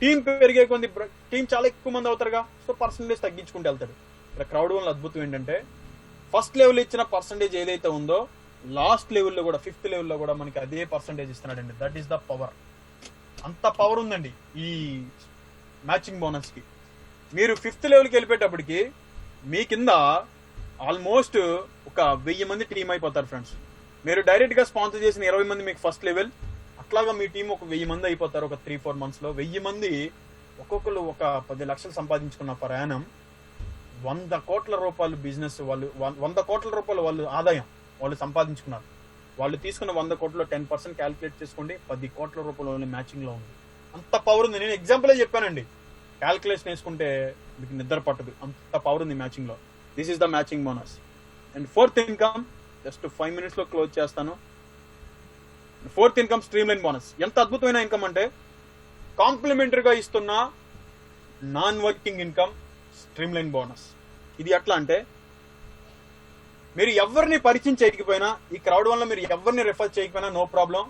S1: టీం పెరిగే కొంది టీం చాలా ఎక్కువ మంది అవుతారుగా, సో పర్సంటేజ్ తగ్గించుకుంటూ వెళ్తాడు. ఇక్కడ క్రౌడ్ వన్ అద్భుతం ఏంటంటే ఫస్ట్ లెవెల్ ఇచ్చిన పర్సంటేజ్ ఏదైతే ఉందో లాస్ట్ లెవెల్లో కూడా 5th లెవెల్లో కూడా మనకి అదే పర్సంటేజ్ ఇస్తున్నాడండి. That is the power. అంత పవర్ ఉందండి ఈ మ్యాచింగ్ బోనస్ కి. మీరు 5th లెవెల్కి వెళ్ళిపోయేటప్పటికి మీ కింద ఆల్మోస్ట్ ఒక 1000 మంది టీం అయిపోతారు ఫ్రెండ్స్. మీరు డైరెక్ట్ గా స్పాన్సర్ చేసిన 20 మంది మీకు ఫస్ట్ లెవెల్, అట్లాగా మీ టీం ఒక 1000 మంది అయిపోతారు. ఒక 3-4 months లో 1000 మంది ఒక్కొక్కరు ఒక 10 లక్షలు సంపాదించుకున్న ప్రయాణం 100 కోట్ల రూపాయలు బిజినెస్ వాళ్ళు 100 కోట్ల రూపాయలు వాళ్ళు ఆదాయం వాళ్ళు సంపాదించుకున్నారు. వాళ్ళు తీసుకున్న 100 కోట్లలో 10% క్యాల్కులేట్ చేసుకోండి, 10 కోట్ల రూపాయలు మ్యాచింగ్ లో ఉంది. అంత పవర్ ఉంది. నేను ఎగ్జాంపుల్ చెప్పానండి, క్యాల్కులేషన్ వేసుకుంటే మీకు నిద్ర పట్టదు, అంత పవర్ ఉంది మ్యాచింగ్ లో. This is the matching bonus. And 4th income just 5 minutes లో క్లోజ్ చేస్తాను. 4th income stream line bonus. ఎంత అద్భుతమైన ఇన్కమ్ అంటే కాంప్లిమెంటరీగా ఇస్తున్న non working income stream line bonus. ఇది ఎట్లా అంటే మీరు ఎవరిని పరిచయం చేయకపోయినా, ఈ క్రౌడ్ వల్ల మీరు ఎవరిని రిఫర్ చేయకపోయినా నో ప్రాబ్లం.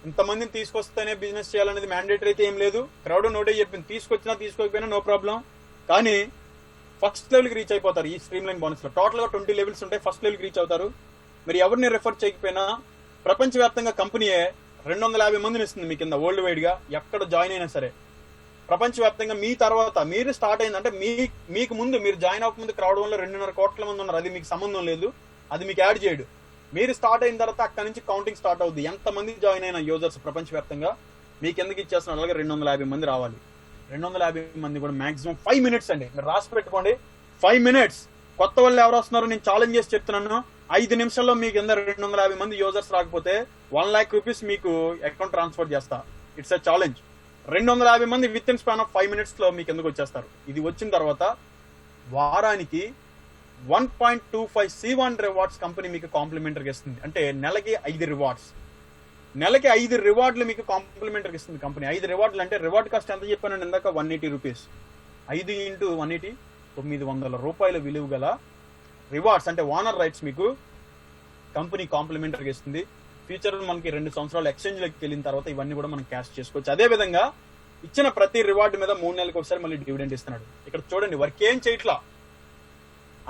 S1: ఇంతమందిని తీసుకొస్తేనే బిజినెస్ చేయాలనేది మ్యాండేటరీ అయితే ఏం లేదు. క్రౌడ్ నోటే చెప్పింది, తీసుకొచ్చినా తీసుకోకపోయినా నో ప్రాబ్లం. కానీ ఫస్ట్ లెవెల్కి రీచ్ అయిపోతారు ఈ స్ట్రీమ్ లైన్ బోనస్ లో. టోటల్ గా 20 levels ఉంటాయి. ఫస్ట్ లెవెల్కి రీచ్ అవుతారు. మీరు ఎవరిని రిఫర్ చేయకపోయినా ప్రపంచవ్యాప్తంగా కంపెనీయే 250 మందిని ఇస్తుంది మీ కింద వరల్డ్ వైడ్ గా. ఎక్కడ జాయిన్ అయినా సరే ప్రపంచవ్యాప్తంగా మీ తర్వాత మీరు స్టార్ట్ అయిందంటే మీకు ముందు మీరు జాయిన్ అవ్వకముందు క్రౌడ్ వన్ లో 2.5 కోట్ల మంది ఉన్నారు. అది మీకు సంబంధం లేదు, అది మీకు యాడ్ చేయడు. మీరు స్టార్ట్ అయిన తర్వాత అక్కడ నుంచి కౌంటింగ్ స్టార్ట్ అవుద్ది. ఎంతమంది జాయిన్ అయిన యూజర్స్ ప్రపంచవ్యాప్తంగా మీకు ఎందుకు ఇచ్చేస్తున్నారు. అలాగే 250 మంది రావాలి. 250 మంది కూడా మాక్సిమం 5 minutes అండి. మీరు రాసి పెట్టుకోండి, 5 minutes. కొత్త వాళ్ళు ఎవరు వస్తున్నారు నేను ఛాలెంజ్ చేసి చెప్తున్నాను. 5 నిమిషాల్లో మీకు కింద 250 మంది యూజర్స్ రాకపోతే 1 lakh rupees మీకు అకౌంట్ ట్రాన్స్ఫర్ చేస్తా. It's a challenge. 250 మంది with in span of 5 minutes లో మీకు ఎందుకు వచ్చేస్తారు. ఇది వచ్చిన తర్వాత వారానికి 1.25 C1 రివార్డ్స్ కంపెనీ మీకు కాంప్లిమెంటరీగా ఇస్తుంది. అంటే నెలకి 5 రివార్డ్స్. నెలకి 5 రివార్డులు మీకు కాంప్లిమెంటరీగా ఇస్తుంది కంపెనీ. 5 రివార్డులు అంటే రివార్డ్ కాస్ట్ ఎంత చెప్పాను ఇందాక, 180 rupees. 5 into 180 900 రూపాయల విలువ గల రివార్డ్స్ అంటే ఓనర్ రైట్స్ మీకు కంపెనీ కాంప్లిమెంటరీగా ఇస్తుంది. ఫ్యూచర్ మనకి 2 సంవత్సరాలు ఎక్స్చేంజ్ లోకి వెళ్ళిన తర్వాత ఇవన్నీ కూడా మనం క్యాష్ చేసుకోవచ్చు. అదే విధంగా ఇచ్చిన ప్రతి రివార్డు మీద 3 నెలలకు ఒకసారి మళ్ళీ డివిడెండ్ ఇస్తున్నాడు. ఇక్కడ చూడండి, వర్క్ ఏం చేయట్లా.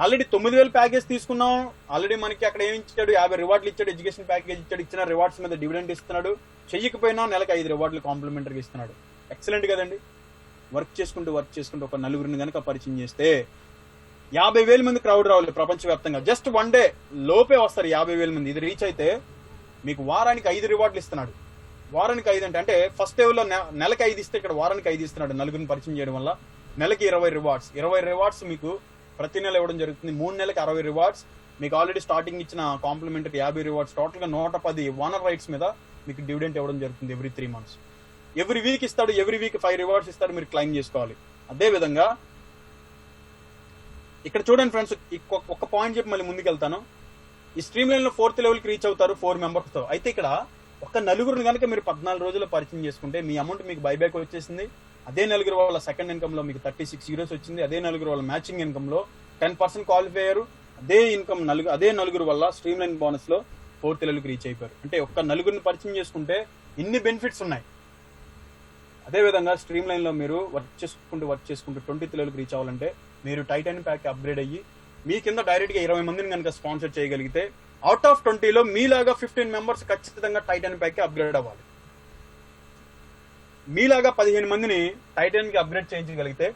S1: ఆల్రెడీ 9000 ప్యాకేజ్ తీసుకున్నాం. ఆల్రెడీ మనకి అక్కడ ఏమి ఇచ్చాడు, 50 రివార్డులు ఇచ్చాడు, ఎడ్యుకేషన్ ప్యాకేజ్ ఇచ్చాడు. ఇచ్చిన రివార్డ్స్ మీద డివిడెండ్ ఇస్తున్నాడు. చెయ్యకపోయినా నెలకు 5 రివార్డులు కాంప్లిమెంటరీగా ఇస్తున్నాడు. ఎక్సలెంట్ కదండి. వర్క్ చేసుకుంటూ ఒక నలుగురిని కనుక పరిచయం చేస్తే 50,000 మంది క్రౌడ్ రావాలి ప్రపంచవ్యాప్తంగా. జస్ట్ 1 day లోపే వస్తారు 50,000 మంది. ఇది రీచ్ అయితే మీకు వారానికి 5 రివార్డులు ఇస్తున్నాడు. వారానికి 5 అంటే ఫస్ట్ లెవెల్లో నెలకి 5 ఇస్తే ఇక్కడ వారానికి 5 ఇస్తున్నాడు. నలుగురిని పరిచయం చేయడం వల్ల నెలకి 20 రివార్డ్స్. 20 రివార్డ్స్ మీకు ప్రతి నెల ఇవ్వడం జరుగుతుంది. 3 నెలలకు 60 రివార్డ్స్. మీకు ఆల్రెడీ స్టార్టింగ్ ఇచ్చిన కాంప్లిమెంటరీ 50 రివార్డ్స్. టోటల్ గా 110 ఓనర్ రైట్స్ మీద మీకు డివిడెంట్ ఇవ్వడం జరుగుతుంది ఎవ్రీ 3 months. ఎవ్రీ వీక్ ఇస్తాడు. ఎవ్రీ వీక్ 5 రివార్డ్స్ ఇస్తాడు. మీరు క్లైమ్ చేసుకోవాలి. అదే విధంగా ఇక్కడ చూడండి ఫ్రెండ్స్, ఒక పాయింట్ చెప్పి మళ్ళీ ముందుకు వెళ్తాను. ఈ స్ట్రీమ్ లైన్ లో 4th లెవెల్కి రీచ్ అవుతారు 4 members తో. అయితే ఇక్కడ ఒక నలుగురిని కనుక మీరు 14 రోజుల్లో పరిచయం చేసుకుంటే మీ అమౌంట్ మీకు బైబ్యాక్ వచ్చేసింది. అదే నలుగురు వాళ్ళ సెకండ్ ఇన్కమ్ లో మీకు 36 euros వచ్చింది. అదే నలుగురు వాళ్ళ మ్యాచింగ్ ఇన్కమ్ లో 10% క్వాలిఫై అయ్యారు. అదే నలుగురు వల్ల స్ట్రీమ్ లైన్ బోనస్ లో 4th లెవెల్కి రీచ్ అయిపోయారు. అంటే ఒక్క నలుగురిని పరిచయం చేసుకుంటే ఇన్ని బెనిఫిట్స్ ఉన్నాయి. అదే విధంగా స్ట్రీమ్ లైన్ లో మీరు వర్క్ చేసుకుంటూ 20th లెవెల్కి రీచ్ అవ్వాలంటే మీరు టైటానియం ప్యాక్ అప్గ్రేడ్ అయ్యి మీ కింద డైరెక్ట్ గా 20 మందిని కనుక స్పాన్సర్ చేయగలిగితే అవుట్ ఆఫ్ 20లో మీలాగా 15 members ఖచ్చితంగా టైటానియం ప్యాక్ అప్గ్రేడ్ అవ్వాలి. మీలాగా 15 మందిని టైటాన్ కి అప్గ్రేడ్ చేయించగలిగితే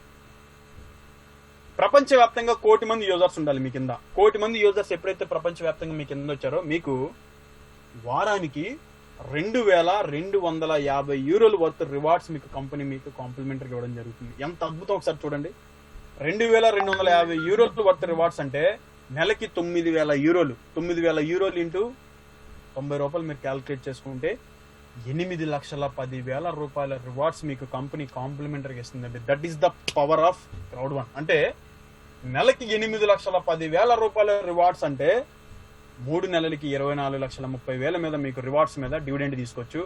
S1: ప్రపంచవ్యాప్తంగా 1 కోటి మంది యూజర్స్ ఉండాలి మీ కింద. 1 కోటి మంది యూజర్స్ ఎప్పుడైతే ప్రపంచవ్యాప్తంగా మీ కింద వచ్చారో మీకు వారానికి 2250 యూరోలు వర్త్ రివార్డ్స్ మీకు కంపెనీ మీకు కాంప్లిమెంటరీ ఇవ్వడం జరుగుతుంది. ఎంత అద్భుతం ఒకసారి చూడండి. 2250 యూరోలు వర్త్ రివార్డ్స్ అంటే నెలకి 9000 యూరోలు. 9000 యూరోలు ఇంటూ 90 రూపాయలు మీరు క్యాల్కులేట్ చేసుకుంటే 8,10,000 రూపాయల రివార్డ్స్ మీకు కంపెనీ కాంప్లిమెంటరీగా ఇస్తుందండి. That is the power of crowd one. అంటే నెలకి 8,10,000 రూపాయల రివార్డ్స్ అంటే 3 నెలలకి 24,30,000 మీద మీకు రివార్డ్స్ మీద డివిడెండ్ తీసుకోవచ్చు.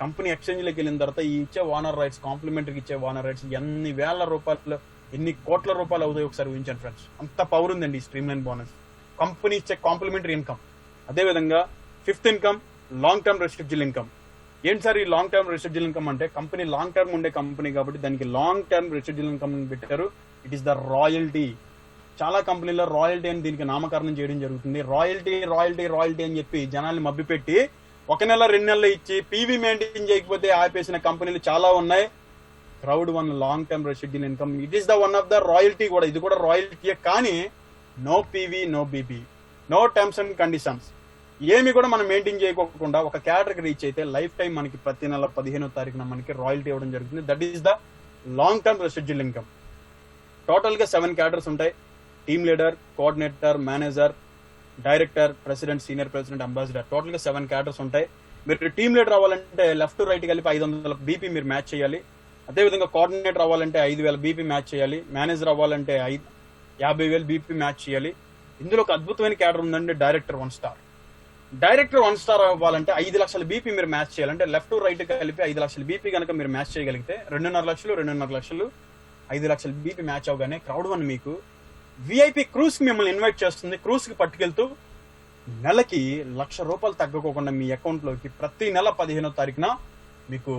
S1: కంపెనీ ఎక్స్చేంజ్లోకి వెళ్ళిన తర్వాత ఈ ఇచ్చే ఓనర్ రైట్స్, కాంప్లిమెంటరీకి ఇచ్చే ఓనర్ రైట్స్ ఎన్ని వేల రూపాయలు, ఎన్ని కోట్ల రూపాయలు అవుతాయి ఒకసారి ఊహించండి ఫ్రెండ్స్. అంత పవర్ ఉందండి ఈ స్ట్రీమ్ లైన్ బోనస్. కంపెనీ ఇచ్చే కాంప్లిమెంటరీ ఇన్కమ్, అదేవిధంగా 5th income long term restricted income. ఏంటి సార్ ఈ లాంగ్ టర్మ్ రెస్ట్రిక్టెడ్ ఇన్కమ్ అంటే, కంపెనీ లాంగ్ టర్మ్ ఉండే కంపెనీ కాబట్టి దానికి లాంగ్ టర్మ్ రెస్ట్రిక్టెడ్ ఇన్కమ్ పెట్టారు. It is the royalty. చాలా కంపెనీలో రాయల్టీ అని దీనికి నామకరణం చేయడం జరుగుతుంది. రాయల్టీ రాయల్టీ రాయల్టీ అని చెప్పి జనాల్ని మభ్యపెట్టి 1 నెల 2 నెలలు ఇచ్చి పీవీ మెయింటైన్ చేయకపోతే ఆపేసిన కంపెనీలు చాలా ఉన్నాయి. Crowd one long term restricted income, it is the one of the royalty కూడా. ఇది కూడా రాయల్టీయే, కానీ no PV, no BP, no terms and conditions ఏమి కూడా మనం మెయింటైన్ చేయకోకుండా ఒక క్యాటర్కి రీచ్ అయితే లైఫ్ టైం మనకి ప్రతి నెల 15వ తారీఖున మనకి రాయల్టీ ఇవ్వడం జరుగుతుంది. That is the long term restricted income. Total గా 7 క్యాటర్స్ ఉంటాయి. Team leader, coordinator, manager, director, president, senior president, ambassador. Total గా 7 క్యాటర్స్ ఉంటాయి. మీరు టీమ్ లీడర్ అవ్వాలంటే లెఫ్ట్ రైట్ కలిపి 500 బీపీ మీరు మ్యాచ్ చేయాలి. అదేవిధంగా కోఆర్డినేటర్ అవ్వాలంటే 5,000 బీపీ మ్యాచ్ చేయాలి. మేనేజర్ అవ్వాలంటే 50,000 బీపీ మ్యాచ్ చేయాలి. ఇందులో ఒక అద్భుతమైన క్యాటర్ ఉందండి, డైరెక్టర్ 1 స్టార్. డైరెక్టర్ 1 స్టార్ అవ్వాలంటే 5 లక్షల బీపీ మీరు మ్యాచ్ చేయాలంటే లెఫ్ట్ రైట్ కలిపి 5 లక్షల బీపీ కనుక మీరు మ్యాచ్ చేయగలిగితే 2.5 లక్షలు 5 లక్షల బీపీ మ్యాచ్ అవగానే క్రౌడ్1 మీకు విఐపి క్రూజ్ కి మిమ్మల్ని ఇన్వైట్ చేస్తుంది. క్రూజ్ కి పట్టుకెళ్తూ నెలకి ₹1,00,000 తగ్గకోకుండా మీ అకౌంట్ లోకి ప్రతి నెల 15వ తారీఖున మీకు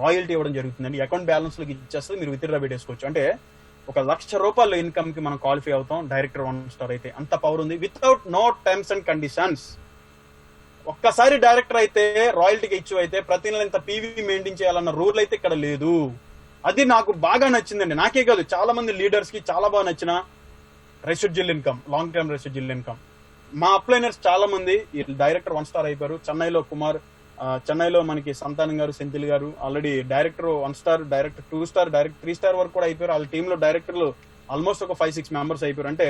S1: రాయల్టీ ఇవ్వడం జరుగుతుందండి. అకౌంట్ బ్యాలెన్స్ లోకి ఇచ్చేస్తుంది, మీరు విత్ డ్రా పెట్టేసుకోవచ్చు. అంటే ఒక ₹1,00,000 ఇన్కమ్ కి మనం క్వాలిఫై అవుతాం డైరెక్టర్ 1 స్టార్ అయితే. అంత పవర్ ఉంది, without no terms and conditions. ఒక్కసారి డైరెక్టర్ అయితే రాయల్టీకి ఇచ్చు అయితే ప్రతి నెల ఇంత పీవీ మెయింటైన్ చేయాలన్న రూల్ అయితే ఇక్కడ లేదు. అది నాకు బాగా నచ్చిందండి. నాకే కాదు, చాలా మంది లీడర్స్ కి చాలా బాగా నచ్చిన residual income, long term residual income. మా అప్లైనర్స్ చాలా మంది డైరెక్టర్ 1 స్టార్ అయిపోయారు. చెన్నైలో కుమార్, చెన్నైలో మనకి సంతానం గారు, సెంథిల్ గారు already director 1 star, director 2 star, director 3 star వరకు కూడా అయిపోయారు. వాళ్ళ టీంలో డైరెక్టర్లు ఆల్మోస్ట్ ఒక 5-6 మెంబర్స్ అయిపోయారు. అంటే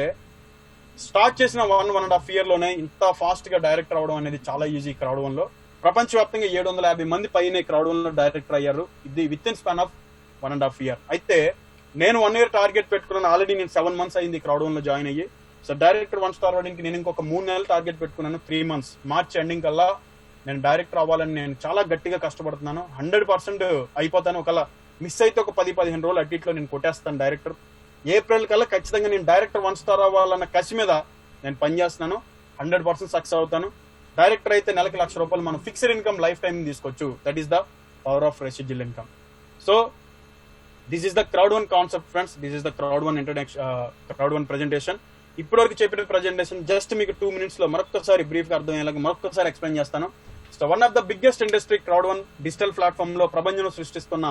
S1: స్టార్ట్ చేసిన 1.5 year లోనే ఇంత ఫాస్ట్ గా డైరెక్టర్ అవడం అనేది చాలా ఈజీ. క్రౌడ్1 లో ప్రపంచవ్యాప్తంగా 750 మంది పైనే క్రౌడ్1 లో డైరెక్టర్ అయ్యారు. ఇది with in span of 1.5 year. అయితే నేను 1 year టార్గెట్ పెట్టుకున్నాను. ఆల్రెడీ నేను 7 months అయింది క్రౌడ్1 లో జాయిన్ అయ్యి. సో డైరెక్టర్ 1 స్టార్ అవడానికి నేను ఇంకొక 3 నెలలు టార్గెట్ పెట్టుకున్నాను. 3 months మార్చ్ ఎండింగ్ కల్లా నేను డైరెక్టర్ అవ్వాలని నేను చాలా గట్టిగా కష్టపడుతున్నాను. 100% అయిపోతాను. ఒకవేళ మిస్ అయితే ఒక 10-15 రోజులు అటు ఇట్లో నేను కొట్టేస్తాను డైరెక్టర్. ఏప్రిల్ కల్లా ఖచ్చితంగా నేను డైరెక్టర్ 1 స్టార్ అవ్వాలన్న కసి మీద నేను పనిచేస్తున్నాను. 100% సక్సెస్ అవుతాను. డైరెక్టర్ అయితే నెలకి ₹1,00,000 మనం ఫిక్స్డ్ ఇన్కమ్ లైఫ్ టైం తీసుకోవచ్చు. That is the power of residual income. So this is the crowd one concept friends. This is the crowd one introduction, crowd one presentation. ఇప్పటివరకు చెప్పిన ప్రెజెంటేషన్ జస్ట్ మీకు 2 minutes లో మరొకసారి బ్రీఫ్ గా అర్థమయ్యేలాగా మరొకసారి ఎక్స్ప్లెయిన్ చేస్తాను. So one of the biggest industry crowd one digital platform లో ప్రపంచం సృష్టిస్తున్న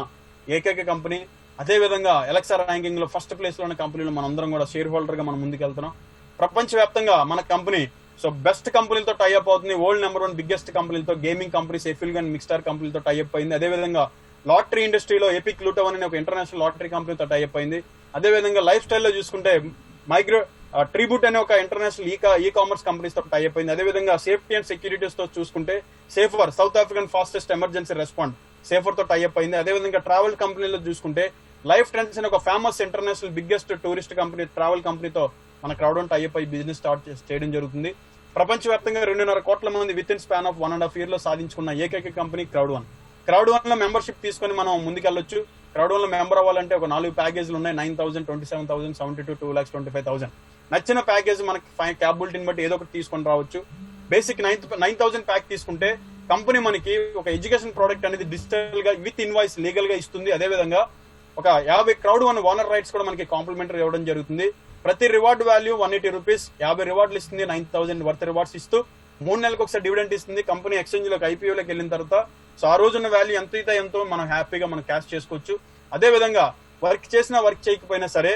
S1: ఏకైక కంపెనీ. అదే విధంగా ఎలక్సా ర్యాంకింగ్ లో ఫస్ట్ ప్లేస్ లో ఉన్న కంపెనీలో మనందరం కూడా షేర్ హోల్డర్ గా మనం ముందుకెళ్తున్నాం. ప్రపంచవ్యాప్తంగా మన కంపెనీ సో బెస్ట్ కంపెనీలతో టైఅప్ అవుతుంది. వరల్డ్ నెంబర్ 1 బిగ్గెస్ట్ కంపెనీలతో, గేమింగ్ కంపెనీస్ ఎఫిల్ గన్, మిక్స్టార్ కంపెనీలతో టైఅప్ అయింది. అదేవిధంగా లాటరీ ఇండస్ట్రీలో ఎపిక్ లూటోన్ అనే ఒక ఇంటర్నేషనల్ లాటరీ కంపెనీతో టైఅప్ అయింది. అదేవిధంగా లైఫ్ స్టైల్లో చూసుకుంటే ట్రిబ్యూట్ అనే ఒక ఇంటర్నేషనల్ ఈ కామర్స్ కంపెనీస్ తో టైఅప్ అయింది. అదేవిధంగా సేఫ్టీ అండ్ సెక్యూరిటీస్ తో చూసుకుంటే safer, south African fastest emergency respond, safer తో టైఅప్ అయింది. అదేవిధంగా ట్రావెల్ కంపెనీలో చూసుకుంటే లైఫ్ ట్రెండ్స్ అనే ఒక famous international biggest tourist company, travel కంపెనీతో మన క్రౌడ్1 టైఅప్ అయ్యి బిజినెస్ స్టార్ట్ చేయడం జరుగుతుంది. ప్రపంచవ్యాప్తంగా 2.5 కోట్ల మంది with in span of 1.5 year లో సాధించుకున్న ఏకైక కంపెనీ క్రౌడ్1. క్రౌడ్1 లో మెంబర్షిప్ తీసుకొని మనం ముందుకెళ్ళొచ్చు. క్రౌడ్1 లో మెంబర్ అవ్వాలంటే ఒక 4 ప్యాకేజీలు ఉన్నాయి. 9,000, 27,000, 72, 2,25,000. నచ్చిన ప్యాకేజ్ మనకి క్యాపబిలిటీని బట్టి ఏదో ఒకటి తీసుకొని రావచ్చు. బేసిక్ 9,000 ప్యాక్ తీసుకుంటే కంపెనీ మనకి ఒక ఎడ్యుకేషన్ ప్రోడక్ట్ అనేది డిజిటల్ గా విత్ ఇన్వాయిస్ లీగల్ గా ఇస్తుంది. అదేవిధంగా ఒక 50 క్రౌడ్1 ఓనర్ రైట్స్ కూడా మనకి కాంప్లిమెంటరీ ఇవ్వడం జరుగుతుంది. ప్రతి రివార్డ్ వాల్యూ ₹180, 50 రివార్డులు ఇస్తుంది. 9,000 వర్త్ రివార్డ్స్ ఇస్తూ 3 నెలలకు ఒకసారి డివిడెంట్ ఇస్తుంది. కంపెనీ ఎక్స్చేంజ్ లోకి IPO లోకి వెళ్ళిన తర్వాత సో ఆ రోజున్న వాల్యూ ఎంత అయితే ఎంతో మనం హ్యాపీగా మనం క్యాష్ చేసుకోవచ్చు. అదే విధంగా వర్క్ చేసినా వర్క్ చేయకపోయినా సరే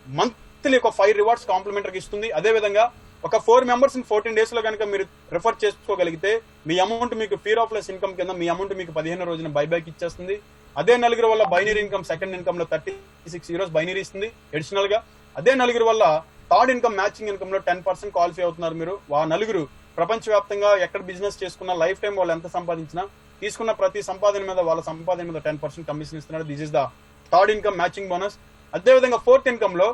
S1: మంత్లీ ఒక 5 రివార్డ్స్ కాంప్లిమెంటరీగా ఇస్తుంది. అదే విధంగా ఒక 4 మెంబర్స్ 14 days లో కనుక మీరు రిఫర్ చేసుకోగలిగితే మీ అమౌంట్ మీకు ఫీర్ ఆఫ్ లెస్ ఇన్కమ్ కింద మీ అమౌంట్ మీకు 15 రోజున బైబ్యాక్ ఇచ్చేస్తుంది. అదే నలుగురు వల్ల బైనరీ ఇన్కమ్ సెకండ్ ఇన్కమ్ లో 36 euros బైనరీ ఇస్తుంది అడిషనల్ గా. అదే నలుగురు వల్ల థర్డ్ ఇన్కమ్ మ్యాచింగ్ ఇన్కమ్ లో 10% క్వాలిఫై అవుతున్నారు మీరు. ఆ నలుగురు ప్రపంచవ్యాప్తంగా ఎక్కడ బిజినెస్ చేసుకున్నా లైఫ్ టైం వాళ్ళు ఎంత సంపాదించినా తీసుకున్న ప్రతి సంపాదన మీద వాళ్ళ సంపాదన మీద 10% కమిషన్ ఇస్తున్నారు. This is the third income matching bonus. అదే విధంగా ఫోర్త్ ఇన్కమ్ లో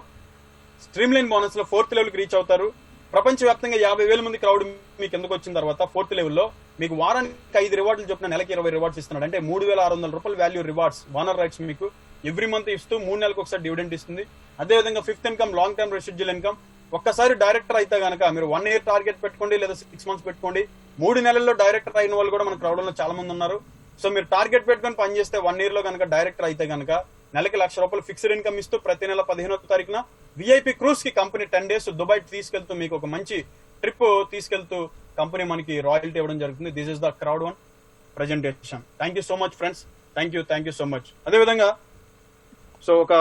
S1: స్ట్రీమ్ లైన్ బోనస్ లో 4th లెవెల్ కి రీచ్ అవుతారు. ప్రపంచవ్యాప్తంగా 50,000 మంది క్రౌడ్ మీకు ఎందుకు వచ్చిన తర్వాత 4th లెవెల్లో మీకు వారానికి 5 రివార్డులు చొప్పున నెలకి 20 రివార్డ్స్ ఇస్తున్నాడు. అంటే 3,600 రూపాయల వాల్యూ రివార్డ్స్ ఓనర్ రైట్స్ మీకు ఎవ్రీ మంత్ ఇస్తూ 3 నెలలకు ఒకసారి డివిడెంట్ ఇస్తుంది. అదే విధంగా 5th income long term residual income. ఒక్కసారి డైరెక్టర్ అయితే కనుక మీరు 1 year టార్గెట్ పెట్టుకోండి లేదా 6 months పెట్టుకోండి. 3 నెలల్లో డైరెక్టర్ అయిన వాళ్ళు కూడా మన క్రౌడ్ లో చాలా మంది ఉన్నారు. సో మీరు టార్గెట్ పెట్టుకొని పని చేస్తే 1 year లో కనుక డైరెక్టర్ అయితే కనుక నెలకి ₹1,00,000 ఫిక్స్డ్ ఇన్కమ్ ఇస్తూ ప్రతి నెల 15వ తారీఖున విఐపి క్రూజ్ కి కంపెనీ 10 days దుబాయ్ తీసుకెళ్తూ మీకు ఒక మంచి ట్రిప్ తీసుకెళ్తూ కంపెనీ మనకి రాయల్టీ ఇవ్వడం జరుగుతుంది. This is the crowd one presentation. Thank you so much friends. Thank you so much. అదేవిధంగా సో ఒక